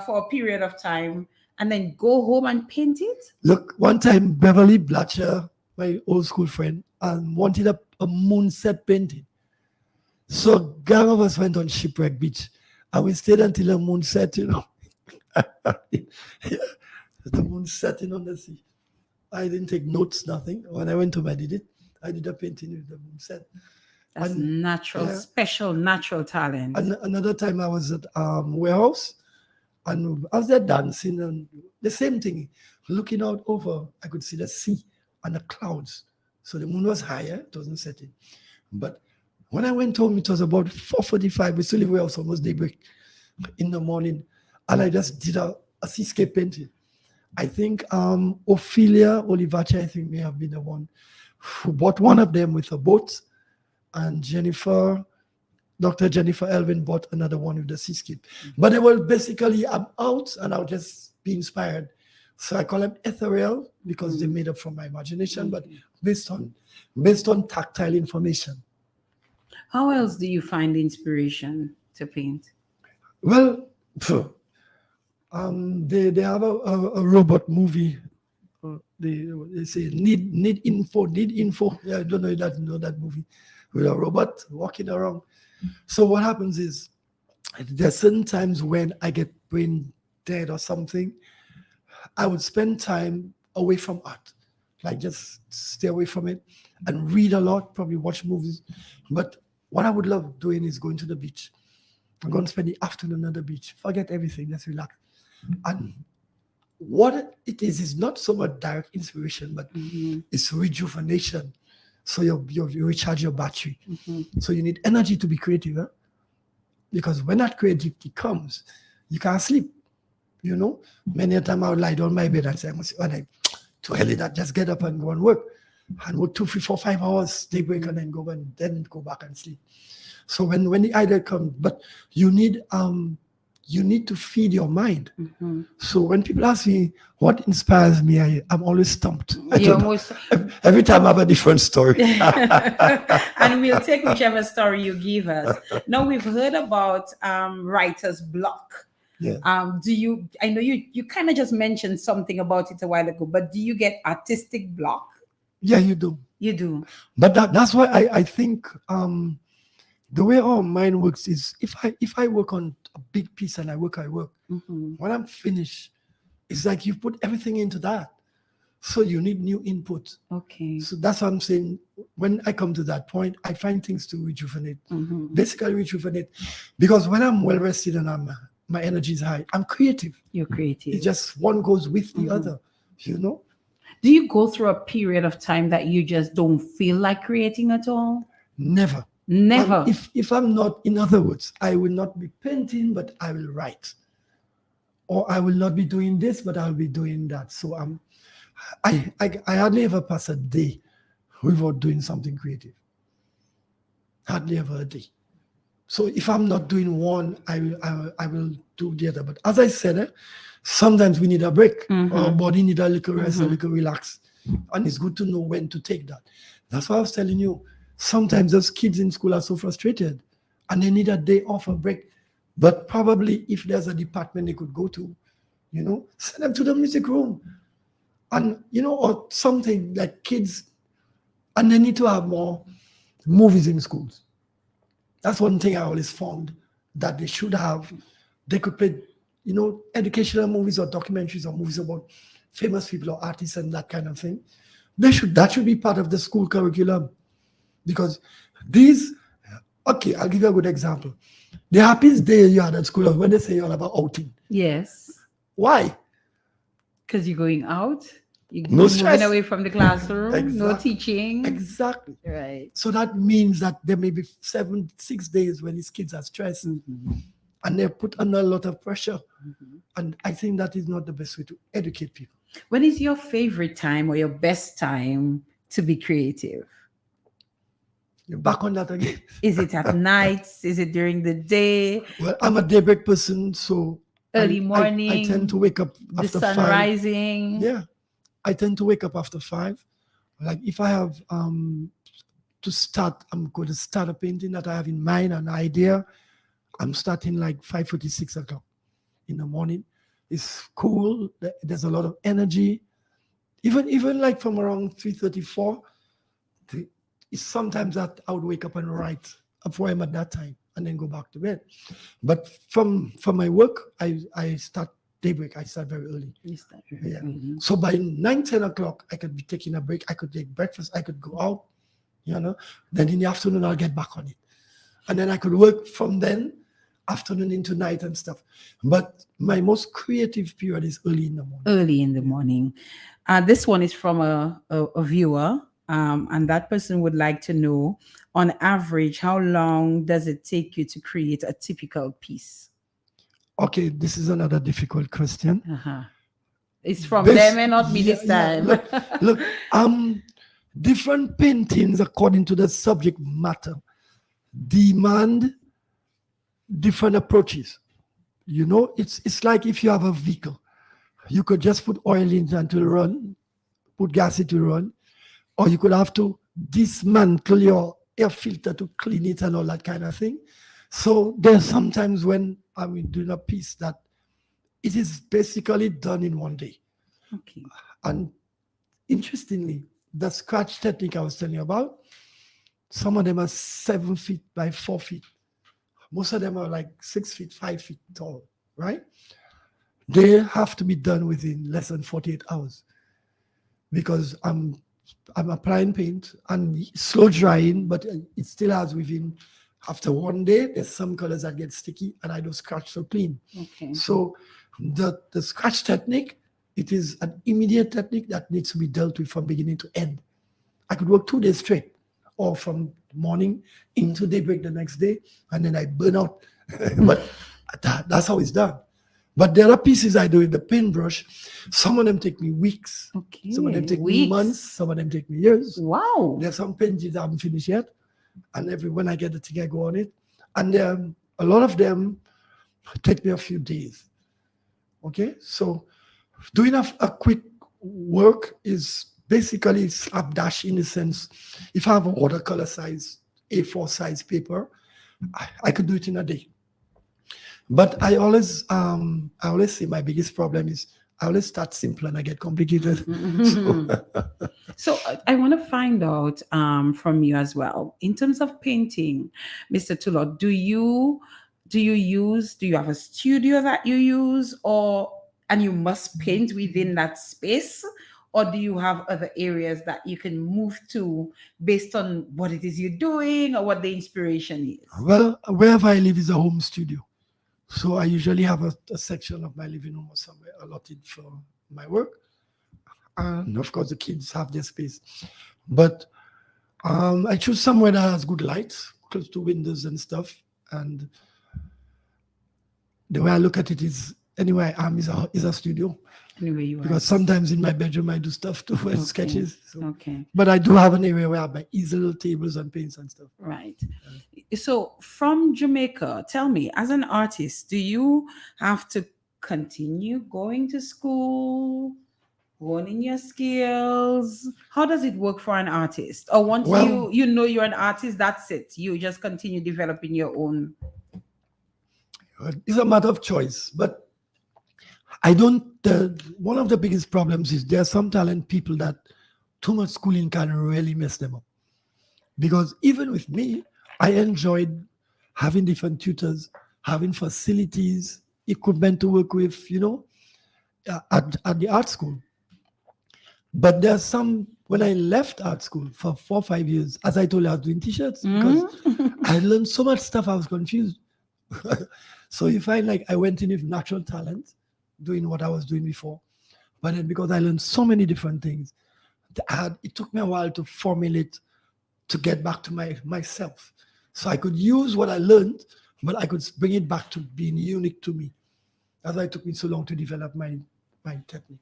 for a period of time and then go home and paint it. Look, one time Beverly Blatcher, my old school friend, wanted a moonset painting. So gang of us went on Shipwreck Beach and we stayed until the moon set, The moon setting on the sea. I didn't take notes, nothing. When I went home, I did it. I did a painting with the moon set. That's natural, special natural talent. And another time I was at warehouse and I was there dancing and the same thing. Looking out over, I could see the sea and the clouds. So the moon was higher, it wasn't setting. But when I went home, it was about 4:45. We still were almost daybreak in the morning. And I just did a seascape painting. I think Ophelia Olivache, I think, may have been the one who bought one of them with a boat. And Dr. Jennifer Elvin bought another one with the seascape. But they were basically, I'm out and I'll just be inspired. So I call them ethereal because they're made up from my imagination, but based on tactile information. How else do you find inspiration to paint? Well, they have a robot movie. They say need info. Yeah, I don't know if you know that movie with a robot walking around. So what happens is there are certain times when I get brain dead or something, I would spend time away from art, like just stay away from it and read a lot, probably watch movies. But what I would love doing is going to the beach. I'm going to spend the afternoon on the beach, forget everything, just relax. And what it is not so much direct inspiration, but it's rejuvenation. So you recharge your battery. So you need energy to be creative, huh? Because when that creativity comes, you can't sleep. You know, many a time I would lie down my bed and say, to hell with that, just get up and go and work. And work 2, 3, 4, 5 hours, daybreak, and then go back and sleep. So when the idea comes, but you need to feed your mind. So when people ask me what inspires me, I'm always stumped. Every time I have a different story. And we'll take whichever story you give us. Now we've heard about writer's block. Yeah. I know you kind of just mentioned something about it a while ago, but do you get artistic block? Yeah, you do. You do. But that's why I think the way our mind works is if I work on a big piece and I work, when I'm finished, it's like you put everything into that. So you need new input. Okay. So that's what I'm saying. When I come to that point, I find things to rejuvenate. Basically rejuvenate. Because when I'm well rested and my energy is high, I'm creative. You're creative. It's just one goes with the other, you know? Do you go through a period of time that you just don't feel like creating at all? Never. If I'm not, in other words, I will not be painting, but I will write. Or I will not be doing this, but I'll be doing that. So I hardly ever pass a day without doing something creative. Hardly ever a day. So if I'm not doing one, I will do the other. But as I said, sometimes we need a break. Our body need a little rest, a little relax. And it's good to know when to take that. That's why I was telling you, sometimes those kids in school are so frustrated and they need a day off, a break. But probably if there's a department they could go to, you know, send them to the music room. And, you know, or something like kids, and they need to have more movies in schools. That's one thing I always found that they should have. They could play, you know, educational movies or documentaries or movies about famous people or artists and that kind of thing. That should be part of the school curriculum. Because okay, I'll give you a good example. The happiest day you had at school was when they say you'll have an outing. Yes. Why? Because you're going out, you're no moving stress. Away from the classroom, Exactly. No teaching. Exactly. Right. So that means that there may be 6 days when these kids are stressed and they're put under a lot of pressure. And I think that is not the best way to educate people. When is your favorite time or your best time to be creative? You're back on that again. Is it at night? Is it during the day? Well, I'm a daybreak person, so early morning. I tend to wake up after the sun 5. rising. Yeah, I tend to wake up after 5. Like if I have to start, I'm going to start a painting that I have in mind, an idea. I'm starting like 5:30, 6 o'clock in the morning. It's cool. There's a lot of energy. Even like from around 3:34. It's sometimes that I would wake up and write a poem at that time and then go back to bed. But from my work, I start daybreak. I start very early. You start very early. So by 9, 10 o'clock, I could be taking a break. I could take breakfast. I could go out, you know. Then in the afternoon, I'll get back on it. And then I could work from then, afternoon into night and stuff. But my most creative period is early in the morning. Early in the morning. This one is from a viewer. and that person would like to know, on average, how long does it take you to create a typical piece? Okay, this is another difficult question. Uh-huh. It's from Bas- them and not me yeah, this yeah, time. look, different paintings according to the subject matter demand different approaches. You know, it's like if you have a vehicle, you could just put oil in and to run, put gas into run, or you could have to dismantle your air filter to clean it and all that kind of thing. So there's sometimes when I'm doing a piece that it is basically done in one day. Okay. And interestingly, the scratch technique I was telling you about, some of them are 7 feet by 4 feet. Most of them are like 6 feet, 5 feet tall, right? They have to be done within less than 48 hours because I'm applying paint and slow drying, but it still has within, after one day, there's some colors that get sticky and I don't scratch so clean. Okay. So the scratch technique, it is an immediate technique that needs to be dealt with from beginning to end. I could work 2 days straight or from morning into daybreak the next day, and then I burn out. But that's how it's done. But there are pieces I do with the paintbrush. Some of them take me weeks. Okay. Some of them take me Weeks. months. Some of them take me years. Wow. There's some paintings I haven't finished yet. And when I get the thing, I go on it. And a lot of them take me a few days. Okay? So doing a quick work is basically slapdash in the sense, if I have a watercolor size, A4 size paper, I could do it in a day. But I always say my biggest problem is I always start simple and I get complicated. So I want to find out from you as well, in terms of painting, Mr. Tulot, do you have a studio that you use, and you must paint within that space? Or do you have other areas that you can move to based on what it is you're doing or what the inspiration is? Well, wherever I live is a home studio. So I usually have a section of my living room or somewhere allotted for my work. And of course, the kids have their space. But I choose somewhere that has good light, close to windows and stuff. And the way I look at it is, anywhere I am is a studio. Anyway, you Because sometimes in my bedroom I do stuff too, and sketches. So. Okay. But I do have an area where I have my easel, tables, and paints and stuff. Right. So from Jamaica, tell me, as an artist, do you have to continue going to school, honing your skills? How does it work for an artist? Or once you know you're an artist, that's it. You just continue developing your own. It's a matter of choice, but I don't. One of the biggest problems is there are some talent people that too much schooling can really mess them up. Because even with me, I enjoyed having different tutors, having facilities, equipment to work with, at the art school. But there's some, when I left art school for 4 or 5 years, as I told you, I was doing t-shirts because I learned so much stuff, I was confused. So you find like I went in with natural talent, doing what I was doing before. But then because I learned so many different things, it took me a while to formulate, to get back to myself. So I could use what I learned, but I could bring it back to being unique to me. That's why it took me so long to develop my technique.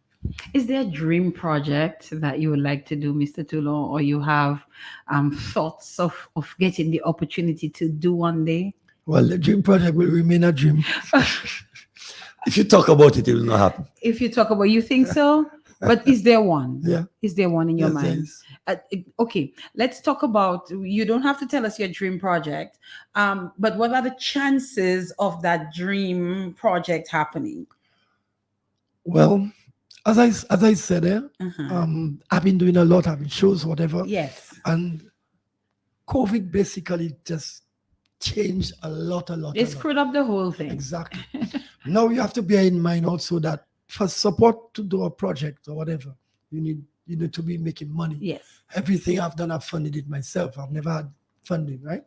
Is there a dream project that you would like to do, Mr. Toulon, or you have thoughts of getting the opportunity to do one day? Well, the dream project will remain a dream. If you talk about it, it will not happen. If you talk about, you think so? But is there one? Yeah. Is there one in your mind? Yes. Okay, let's talk about, you don't have to tell us your dream project, but what are the chances of that dream project happening? Well, as I said, I've been doing a lot, having shows, whatever. Yes. And COVID basically just changed a lot. It screwed up the whole thing. Exactly. Now you have to bear in mind also that for support to do a project or whatever, you need to be making money. Yes. Everything I've done, I've funded it myself. I've never had funding, right?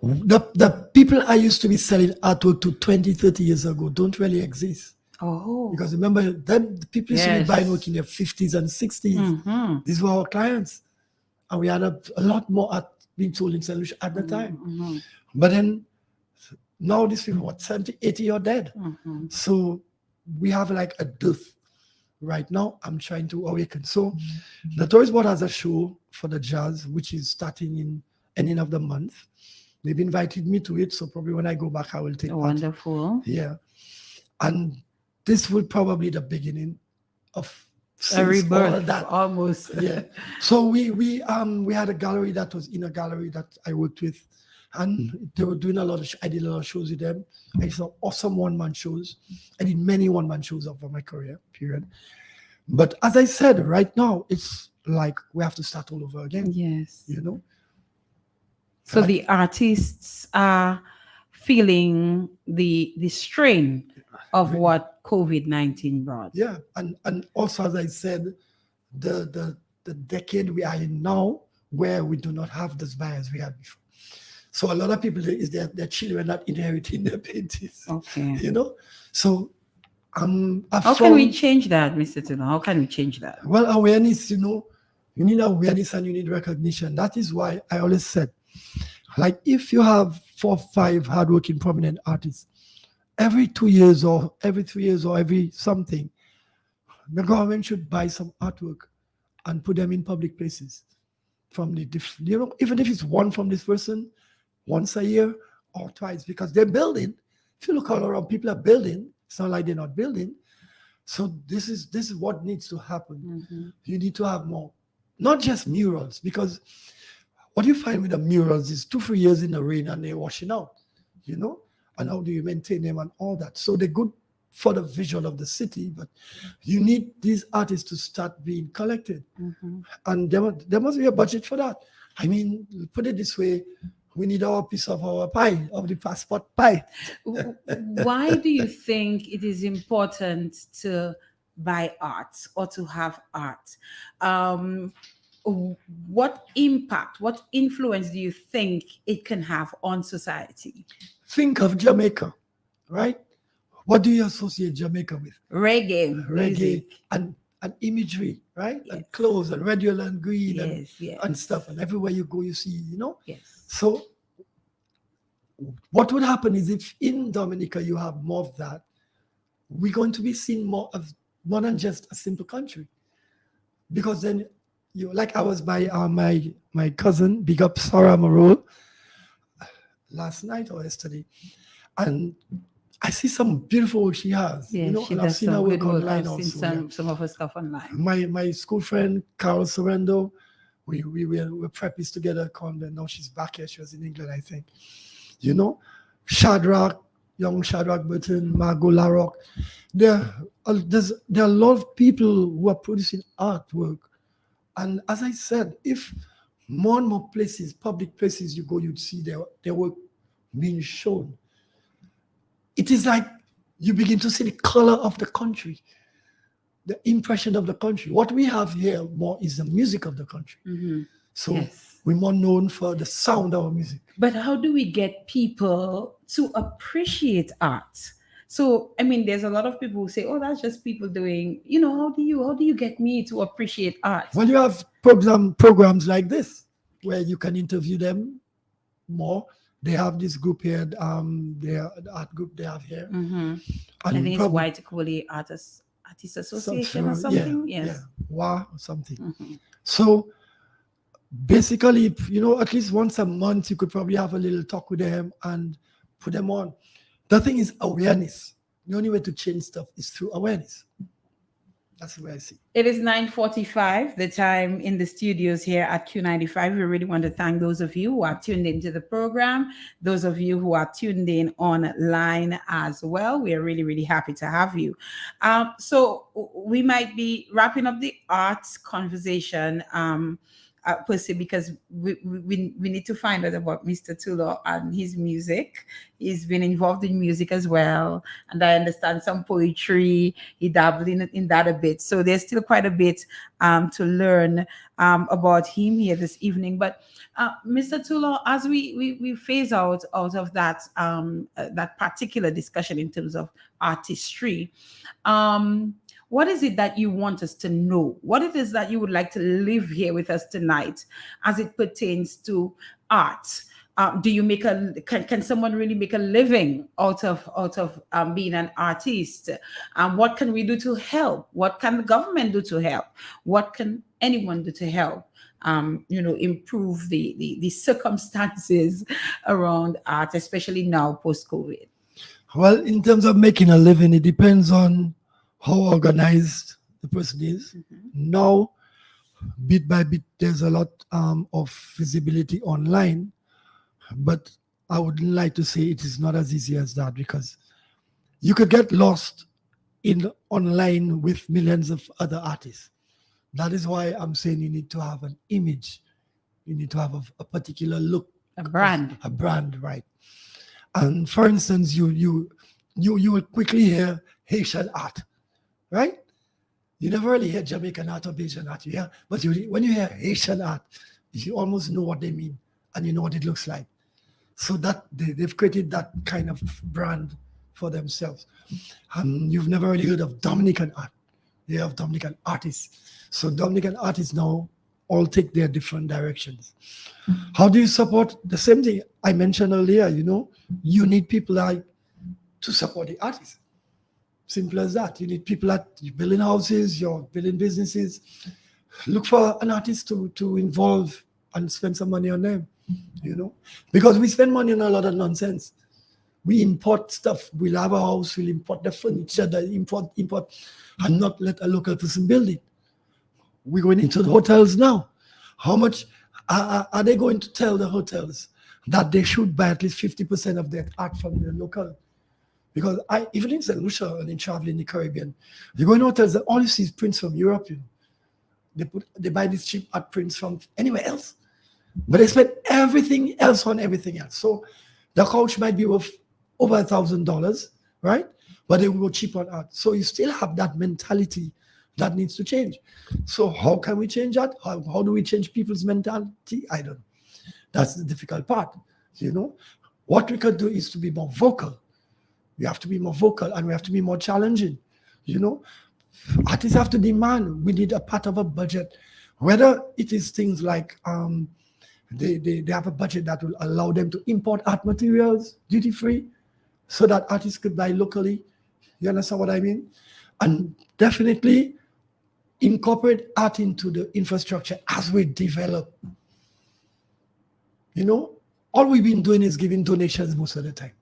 The people I used to be selling artwork to 20, 30 years ago don't really exist. Oh. Because remember, them the people used to be buying Yes. work in their 50s and 60s. Mm-hmm. These were our clients. And we had a lot more art being sold in St. Lucia at the Mm-hmm. time. But then now these people, 70, 80 are dead. Mm-hmm. So we have like a dearth. Right now, I'm trying to awaken. So the Tourist Board has a show for the jazz, which is starting in ending of the month. They've invited me to it, so probably when I go back, I will take part. Wonderful. Yeah. And this will probably the beginning of A all rebirth, that. almost. Yeah. So we had a gallery that was in a gallery that I worked with, and they were doing a lot of. I did a lot of shows with them. I saw awesome one-man shows. I did many one-man shows over my career period. But as I said, right now it's like we have to start all over again. Yes. You know. So the artists are feeling the strain of what COVID-19 brought. Yeah, and also as I said, the decade we are in now, where we do not have this bias we had before. So a lot of people is their children not inheriting their paintings. Okay. You know, so how can we change that, Mr. Tuna? How can we change that? Well, awareness. You know, you need awareness and you need recognition. That is why I always said, like, if you have 4 or 5 hardworking prominent artists, every 2 years or every 3 years or every something, the government should buy some artwork and put them in public places from the even if it's one from this person once a year or twice, because they're building. If you look all around, people are building. It's not like they're not building. So this is what needs to happen. Mm-hmm. You need to have more, not just murals, because what you find with the murals is 2-3 years in the rain and they're washing out, you know. And how do you maintain them and all that? So they're good for the visual of the city, but you need these artists to start being collected. Mm-hmm. And there must be a budget for that. I mean, put it this way, we need our piece of our pie, of the passport pie. Why do you think it is important to buy art or to have art? What impact, what influence do you think it can have on society? Think of Jamaica, right? What do you associate Jamaica with? Reggae music. and imagery, right? Yes. And clothes and red, yellow, and green Yes. and stuff. And everywhere you go, you see, you know? Yes. So what would happen is if in Dominica you have more of that, we're going to be seen more than just a simple country. Because then I was by my cousin, big up Sarah Marol, last night or yesterday, and I see some beautiful work she has. Yeah, you know, she and I've does seen her some work good work. online I've also. seen some of her stuff online. My school friend Carol Sorrendo, we were preppies together at convent. Now she's back here. She was in England, I think. You know, young Shadrach Burton, Margot Larrock. There are a lot of people who are producing artwork. And as I said, if more and more places, public places you go, you'd see their work being shown. It is like you begin to see the color of the country, the impression of the country. What we have here more is the music of the country. Mm-hmm. So yes. We're more known for the sound of our music. But how do we get people to appreciate art? So, I mean, there's a lot of people who say, oh, that's just people doing, you know, how do you get me to appreciate art? Well, you have programs like this where you can interview them more. They have this group here, the art group they have here. Mm-hmm. I think it's White Equally Artists Association or something. Yeah, yes. WA or something. Mm-hmm. So basically, you know, at least once a month, you could probably have a little talk with them and put them on. The thing is awareness. The only way to change stuff is through awareness. That's the way I see it. It is 9:45, the time in the studios here at Q95. We really want to thank those of you who are tuned into the program, those of you who are tuned in online as well. We are really, really happy to have you. So we might be wrapping up the arts conversation per se, because we need to find out about Mr. Tulo and his music. He's been involved in music as well, and I understand some poetry. He dabbled in that a bit, so there's still quite a bit to learn about him here this evening. But Mr. Tulo, as we phase out of that that particular discussion in terms of artistry, what is it that you want us to know? What it is that you would like to leave here with us tonight as it pertains to art? Do you make can someone really make a living out of being an artist? What can we do to help? What can the government do to help? What can anyone do to help? Improve the circumstances around art, especially now post-COVID? Well, in terms of making a living, it depends on how organized the person is. Now, bit by bit, there's a lot of visibility online, but I would like to say it is not as easy as that, because you could get lost in online with millions of other artists. That is why I'm saying you need to have an image. You need to have a particular look. A brand. A brand, right. And for instance, you will quickly hear Haitian art, right? You never really hear Jamaican art or Bajan art, but when you hear Haitian art, you almost know what they mean and you know what it looks like. So that they've created that kind of brand for themselves. You've never really heard of Dominican art. They have Dominican artists. So Dominican artists now all take their different directions. How do you support? The same thing I mentioned earlier, you need people to support the artists. Simple as that. You need people that you're building houses, you're building businesses. Look for an artist to involve and spend some money on them, because we spend money on a lot of nonsense. We import stuff. We'll have a house, we'll import the furniture, import, and not let a local person build it. We're going into the hotels now. How much are they going to tell the hotels that they should buy at least 50% of their art from the local? Because even in St. Lucia and in traveling in the Caribbean, you go in hotels that all you see is prints from Europe. They buy these cheap art prints from anywhere else, but they spend everything else on everything else. So the couch might be worth over $1,000, right? But they will go cheap on art. So you still have that mentality that needs to change. So how can we change that? How do we change people's mentality? I don't know. That's the difficult part. What we could do is to be more vocal. We have to be more vocal and we have to be more challenging. Artists have to demand. We need a part of a budget, whether it is things like they have a budget that will allow them to import art materials duty free, so that artists could buy locally. You understand what I mean? And definitely incorporate art into the infrastructure as we develop. All we've been doing is giving donations most of the time.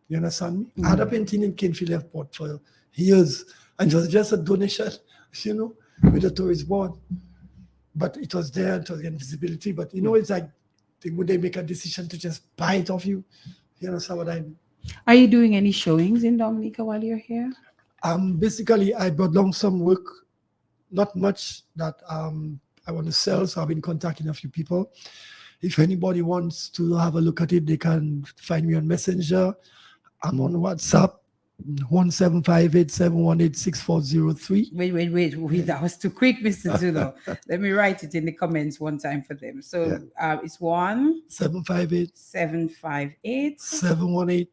You understand me? I had a painting in Kingsfield Airport for years, and it was just a donation, with the tourist board. But it was there, it was getting visibility. But it's like, would they make a decision to just buy it off you? You understand what I mean? Are you doing any showings in Dominica while you're here? Basically, I brought along some work, not much that I want to sell, so I've been contacting a few people. If anybody wants to have a look at it, they can find me on Messenger. I'm on WhatsApp, 1758-718-6403. Wait, that was too quick, Mr. Zulo. Let me write it in the comments one time for them. So it's 758 758 718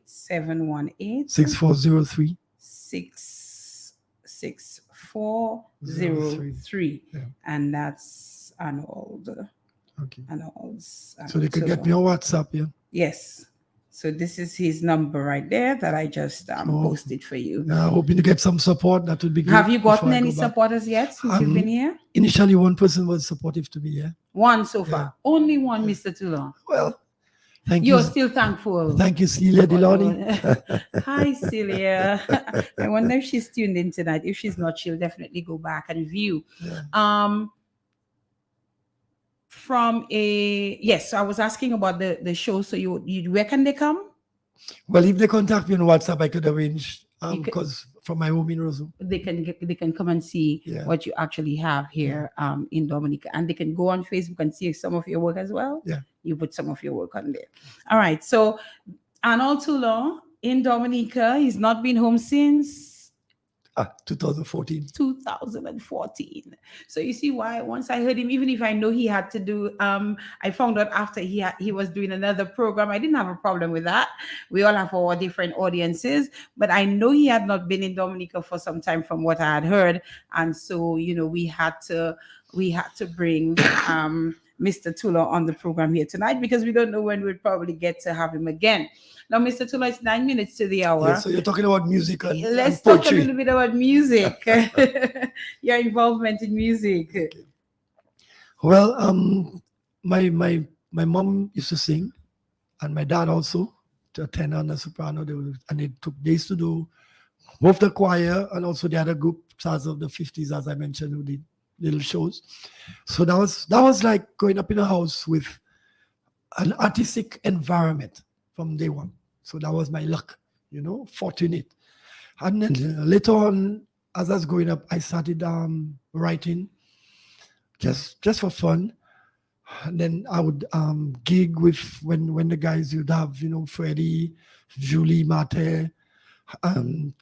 718 6403 66403. And that's Arnold. Okay. Arnold's. So they could get me on WhatsApp, Yes. So this is his number right there that I just posted for you. Yeah, hoping to get some support. That would be good. Have you gotten any supporters yet since you've been here? Initially, one person was supportive to me, yeah. One so far. Only one, Mr. Toulon. Well, thank you. You're still thankful. Thank you, Celia Delani. Hi, Celia. I wonder if she's tuned in tonight. If she's not, she'll definitely go back and view. Yeah. So I was asking about the show. So you where can they come? Well, if they contact me on WhatsApp, I could arrange because from my home in Roseau. they can come and see Yeah. what you actually have here in Dominica, and they can go on Facebook and see some of your work as well. Yeah. You put some of your work on there. All right. So Arnold Toulon in Dominica, he's not been home since 2014. 2014. So you see why once I heard him, even if I know he had to do, I found out after he was doing another program. I didn't have a problem with that. We all have our different audiences, but I know he had not been in Dominica for some time from what I had heard, and so we had to bring Mr. Tula on the program here tonight because we don't know when we'll probably get to have him again. Now, Mr. Tula, it's 9 minutes to the hour. Yeah, so you're talking about music and Let's poetry. talk a little bit about music. Your involvement in music. Okay. Well, my mom used to sing, and my dad also, to tenor and a soprano. And it took days to do both the choir and also the other group, stars of the 50s, as I mentioned, who did little shows. So that was like growing up in a house with an artistic environment from day one. So that was my luck, fortunate. And then later on, as I was growing up, I started writing just for fun. And then I would gig with when the guys you'd have, Freddie, Julie Mate,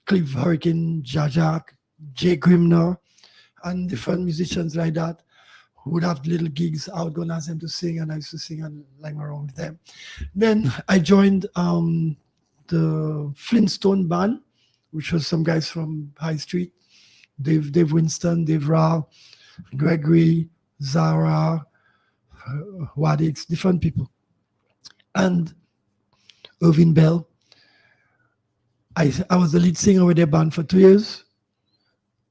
Cliff Hurricane, Jajak, Jay Grimner, and different musicians like that who would have little gigs. I would go and ask them to sing, and I used to sing and line around with them. Then I joined the Flintstone band, which was some guys from High Street, Dave Winston, Dave Rao, Gregory, Zara, Wadix, different people. And Irving Bell. I was the lead singer with their band for 2 years.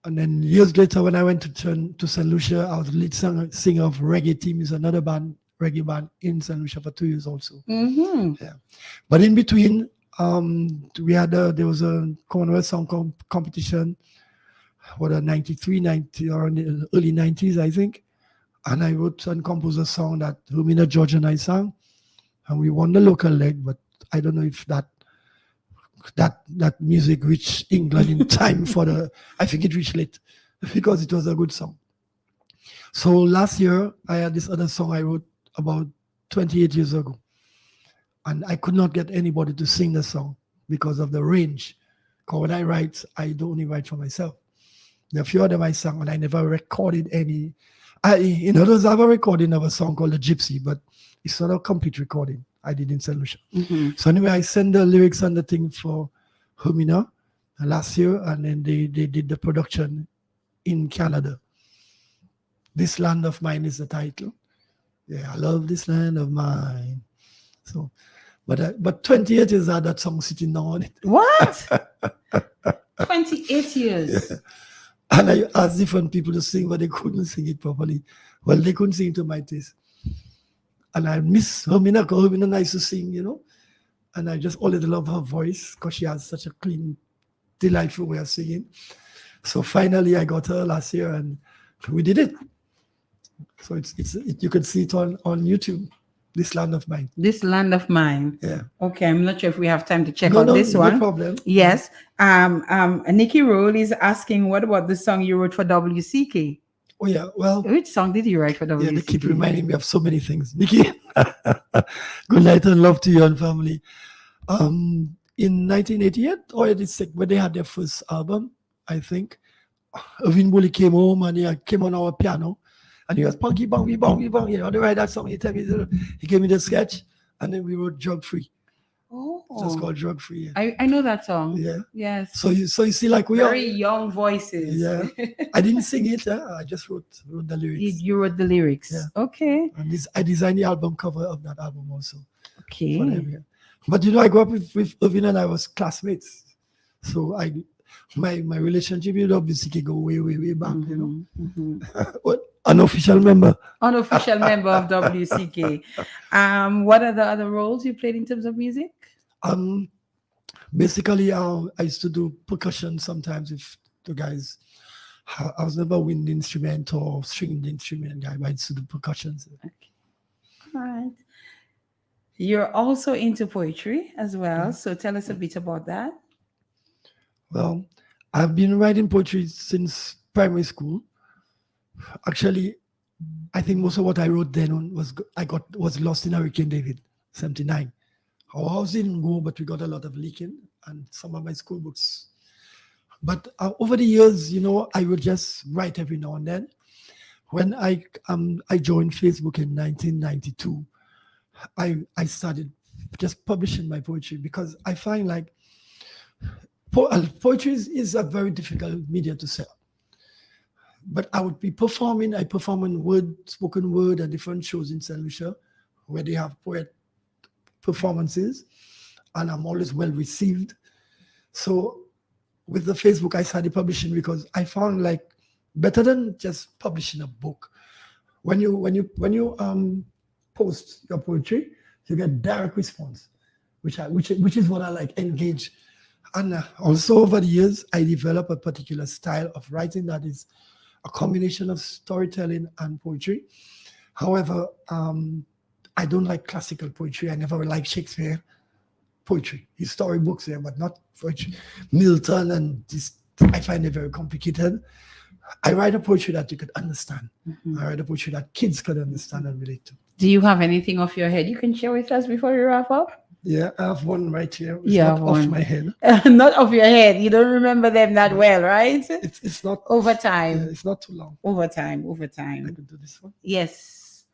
And then years later, when I went to St. Lucia, I was the lead singer of Reggae Team, is another reggae band in St. Lucia for 2 years also. Mm-hmm. Yeah. But in between, there was a Commonwealth Song competition, 93, or in the early 90s, I think. And I wrote and composed a song that Hermina, George, and I sang. And we won the local leg, but I don't know if that music reached England in time I think it reached late because it was a good song. So last year, I had this other song I wrote about 28 years ago. And I could not get anybody to sing the song because of the range. Because when I write, I don't only write for myself. There are a few of them I sang, and I never recorded any. In others, I have a recording of a song called The Gypsy, but it's not a complete recording. I did in St. Lucia. Mm-hmm. So anyway, I sent the lyrics and the thing for Hermina last year, and then they did the production in Canada. This Land of Mine is the title. Yeah, I love this land of mine. So, but 28 years I had that song sitting down on it. What? 28 years. Yeah. And I asked different people to sing, but they couldn't sing it properly. Well, they couldn't sing to my taste. And I miss Hermina, because Hermina nice to sing, And I just always love her voice because she has such a clean, delightful way of singing. So finally, I got her last year, and we did it. So you can see it on YouTube. This Land of Mine. This Land of Mine. Yeah. Okay, I'm not sure if we have time to check out this one. No problem. Yes. Nikki Roll is asking, what about the song you wrote for WCK? Oh yeah. Well, which song did you write for WCK? Yeah, they keep reminding me of so many things. Nikki, good night and love to you and family. In 1988, or when they had their first album, I think, Irving Bully came home and he came on our piano. And he was punky, bongy, bongy, bongy. How to write that song? He gave me the sketch, and then we wrote Drug Free. Oh, so it's called Drug Free. Yeah. I know that song. Yeah. Yes. So you see, like we very young voices. Yeah. I didn't sing it. I just wrote the lyrics. You wrote the lyrics. Yeah. Okay. And I designed the album cover of that album also. Okay. For them, yeah. But I grew up with Irving, and I was classmates. So my relationship with WCK go way, way, way back. Mm-hmm. What? Unofficial member. Unofficial member of WCK. What are the other roles you played in terms of music? Basically, I used to do percussion sometimes with the guys. I was never a wind instrument or stringed instrument guy, but I used to do percussions. Okay. All right. You're also into poetry as well. So tell us a bit about that. Well, I've been writing poetry since primary school. Actually, I think most of what I wrote then was lost in Hurricane David, 79. Our house didn't go, but we got a lot of leaking and some of my school books. But over the years, I would just write every now and then. When I joined Facebook in 1992, I started just publishing my poetry because I find like poetry is a very difficult media to sell. But I would be performing. I perform in spoken word, and different shows in St. Lucia where they have poet performances, and I'm always well received. So with the Facebook, I started publishing because I found like better than just publishing a book. When you post your poetry, you get direct response, which is what I like, engage. And also over the years, I developed a particular style of writing that is a combination of storytelling and poetry. However, I don't like classical poetry. I never liked Shakespeare poetry, his story books there, but not poetry. Milton and this, I find it very complicated. I write a poetry that you could understand. I write a poetry that kids could understand and relate to. Do you have anything off your head you can share with us before we wrap up? Yeah, I have one right here. It's not off my head. Not off your head. You don't remember them that well, right? It's not over time. Yeah, it's not too long. Over time. I can do this one. Yes.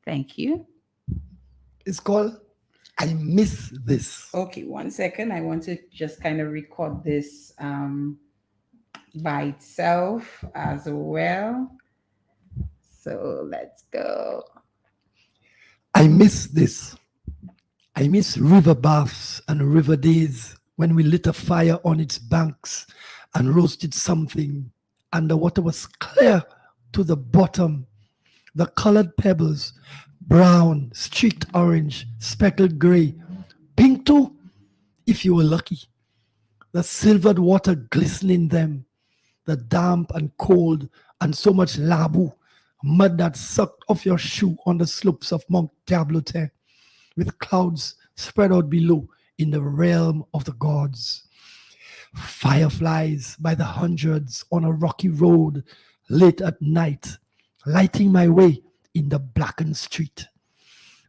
Thank you. It's called I Miss This. Okay, 1 second. I want to just kind of record this by itself as well. So let's go. I miss this. I miss river baths and river days when we lit a fire on its banks and roasted something, and the water was clear to the bottom. The colored pebbles, brown, streaked orange, speckled gray, pink too, if you were lucky. The silvered water glistening in them, the damp and cold and so much labu, mud that sucked off your shoe on the slopes of Mount Diablotin, with clouds spread out below in the realm of the gods. Fireflies by the hundreds on a rocky road late at night, lighting my way in the blackened street.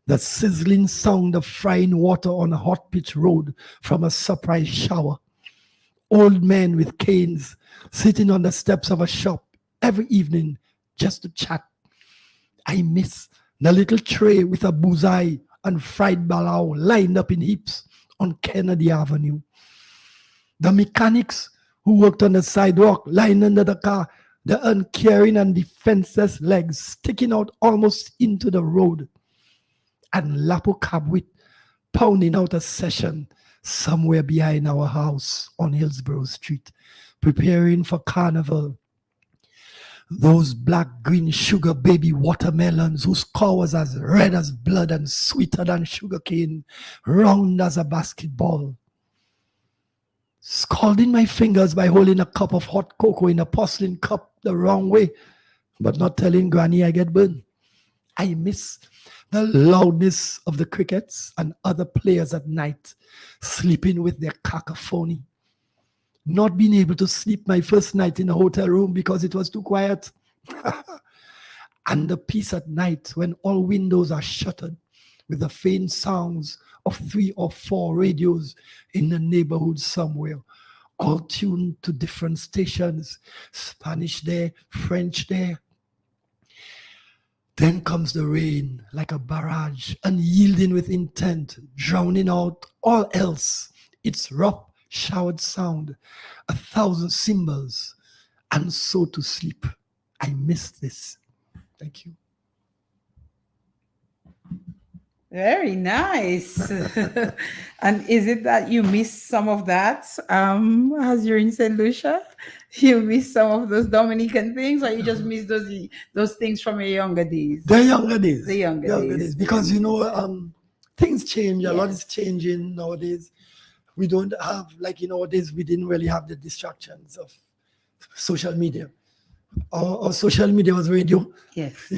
The sizzling sound of frying water on a hot pitch road from a surprise shower. Old men with canes sitting on the steps of a shop every evening just to chat. I miss the little tray with a bullseye and fried balao lined up in heaps on Kennedy Avenue. The mechanics who worked on the sidewalk lying under the car, the uncaring and defenseless legs sticking out almost into the road. And Lapo Cabwit pounding out a session somewhere behind our house on Hillsborough Street, preparing for carnival. Those black-green sugar baby watermelons whose core was as red as blood and sweeter than sugarcane, round as a basketball. Scalding my fingers by holding a cup of hot cocoa in a porcelain cup the wrong way, but not telling Granny I get burned. I miss the loudness of the crickets and other players at night, sleeping with their cacophony. Not being able to sleep my first night in a hotel room because it was too quiet. And the peace at night when all windows are shuttered with the faint sounds of 3 or 4 radios in the neighborhood somewhere, all tuned to different stations, Spanish there, French there. Then comes the rain like a barrage, unyielding with intent, drowning out all else. Its rough, showered sound, 1,000 cymbals, and so to sleep. I miss this. Thank you. Very nice. And is it that you miss some of that as you're in St. Lucia? You miss some of those Dominican things, or you just miss those things from your younger days? The younger days. The younger days. Because, things change. A lot is changing nowadays. We don't have, nowadays, we didn't really have the distractions of social media. Or social media was radio. Yes.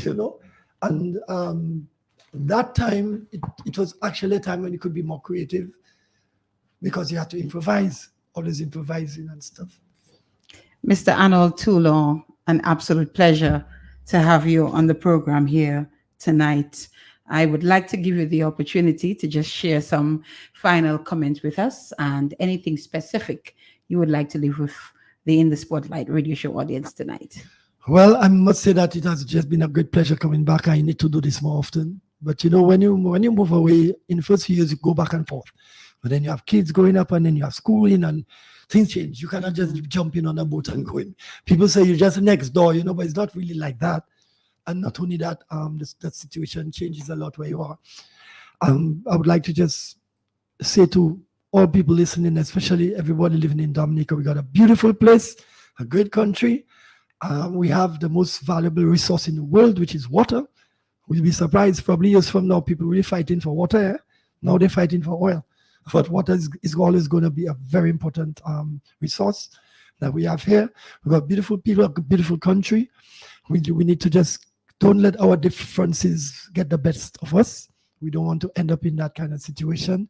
And that time, it was actually a time when you could be more creative because you had to improvise, always improvising and stuff. Mr. Arnold Toulon, an absolute pleasure to have you on the program here tonight. I would like to give you the opportunity to just share some final comments with us and anything specific you would like to leave with the In the Spotlight radio show audience tonight. Well, I must say that it has just been a great pleasure coming back. I need to do this more often. But when you move away, in the first few years, you go back and forth. But then you have kids growing up, and then you have schooling, and things change. You cannot just jump in on a boat and go in. People say you're just next door, but it's not really like that. And not only that, the situation changes a lot where you are. I would like to just say to all people listening, especially everybody living in Dominica, we got a beautiful place, a great country. We have the most valuable resource in the world, which is water. We'll be surprised probably years from now, people really fighting for water. Eh? Now they're fighting for oil. But water is always going to be a very important resource that we have here. We've got beautiful people, a beautiful country. We need to just don't let our differences get the best of us. We don't want to end up in that kind of situation.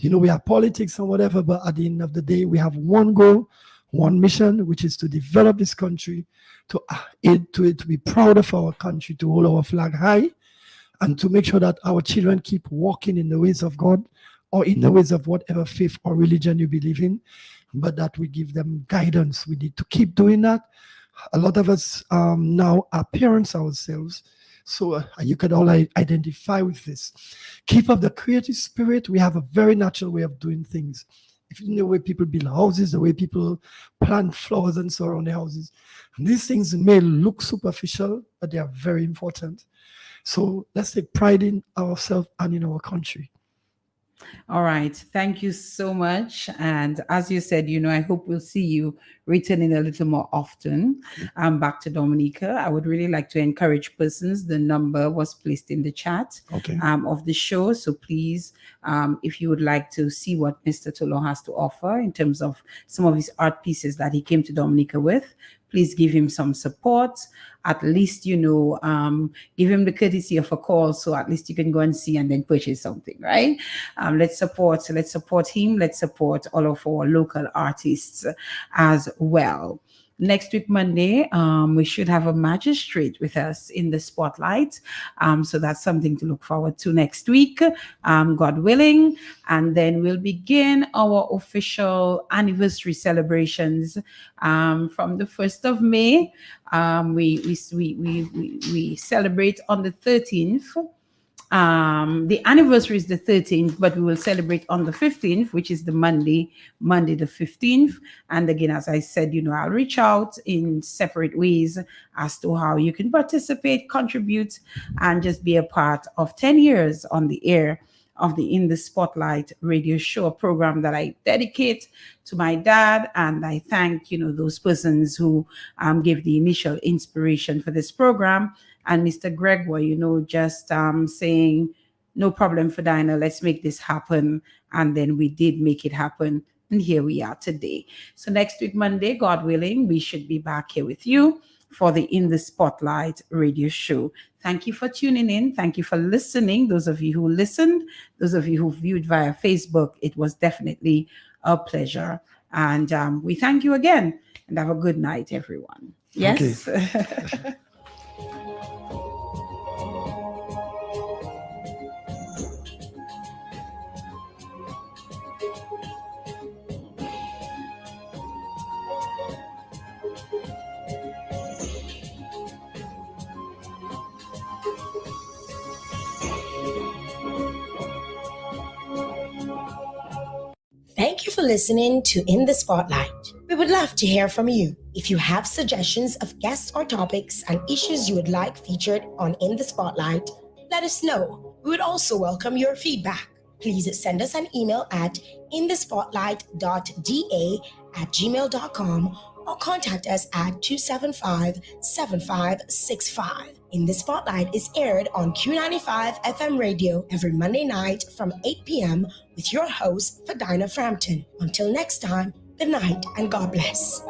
We have politics and whatever, but at the end of the day, we have one goal, one mission, which is to develop this country, to be proud of our country, to hold our flag high, and to make sure that our children keep walking in the ways of God or in the ways of whatever faith or religion you believe in, but that we give them guidance. We need to keep doing that. A lot of us now are parents ourselves, so you can all identify with this. Keep up the creative spirit. We have a very natural way of doing things. If you know the way people build houses, the way people plant flowers and so around their houses, these things may look superficial, but they are very important. So let's take pride in ourselves and in our country. All right. Thank you so much. And as you said, I hope we'll see you returning a little more often back to Dominica. I would really like to encourage persons. The number was placed in the chat of the show. So please, if you would like to see what Mr. Toulon has to offer in terms of some of his art pieces that he came to Dominica with, please give him some support. At least, give him the courtesy of a call, so at least you can go and see and then purchase something, right? Let's support him. Let's support all of our local artists as well. Next week, Monday, we should have a magistrate with us in the spotlight. So that's something to look forward to next week, God willing. And then we'll begin our official anniversary celebrations from the 1st of May. We celebrate on the 13th. The anniversary is the 13th, but we will celebrate on the 15th, which is the Monday the 15th. And again, as I said, I'll reach out in separate ways as to how you can participate, contribute, and just be a part of 10 years on the air of the In the Spotlight radio show, a program that I dedicate to my dad. And I thank, those persons who gave the initial inspiration for this program. And Mr. Gregoire, just saying, no problem, Ferdina, let's make this happen. And then we did make it happen. And here we are today. So next week, Monday, God willing, we should be back here with you for the In the Spotlight radio show. Thank you for tuning in. Thank you for listening. Those of you who listened, those of you who viewed via Facebook, it was definitely a pleasure. And we thank you again, and have a good night, everyone. Yes. Okay. Thank you for listening to In the Spotlight. We would love to hear from you. If you have suggestions of guests or topics and issues you would like featured on In the Spotlight, let us know. We would also welcome your feedback. Please send us an email at inthespotlight.da@gmail.com or contact us at 275-7565. In the Spotlight is aired on Q95 FM radio every Monday night from 8 p.m. with your host, Ferdina Frampton. Until next time, good night and God bless.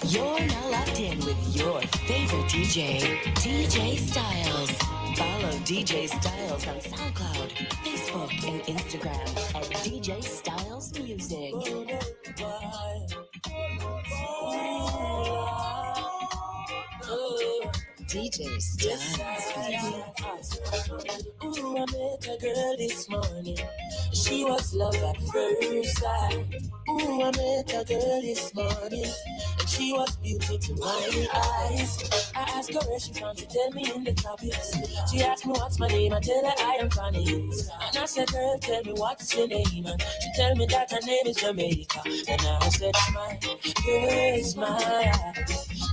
You're now locked in with your favorite DJ, DJ Styles. Follow DJ Styles on SoundCloud, Facebook, and Instagram at DJ Styles Music. DJ Styles. Ooh, I met a girl this morning. She was love at first sight. Ooh, I met a girl this morning. And she was beauty to my eyes. I asked her where she from, she tell me in the tropics. She asked me what's my name, I tell her I am Connie. And I said, girl, tell me what's your name. And she tell me that her name is Jamaica. And I said, smile, girl, smile.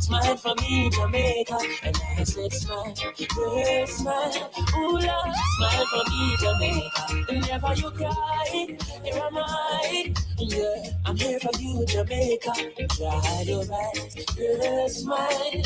Smile for me, Jamaica. And I said, smile, girl, smile. Ooh, Lord, smile for me, Jamaica. Whenever you cry, here am I. Yeah, I'm here for you, Jamaica. Try your right, girl, smile.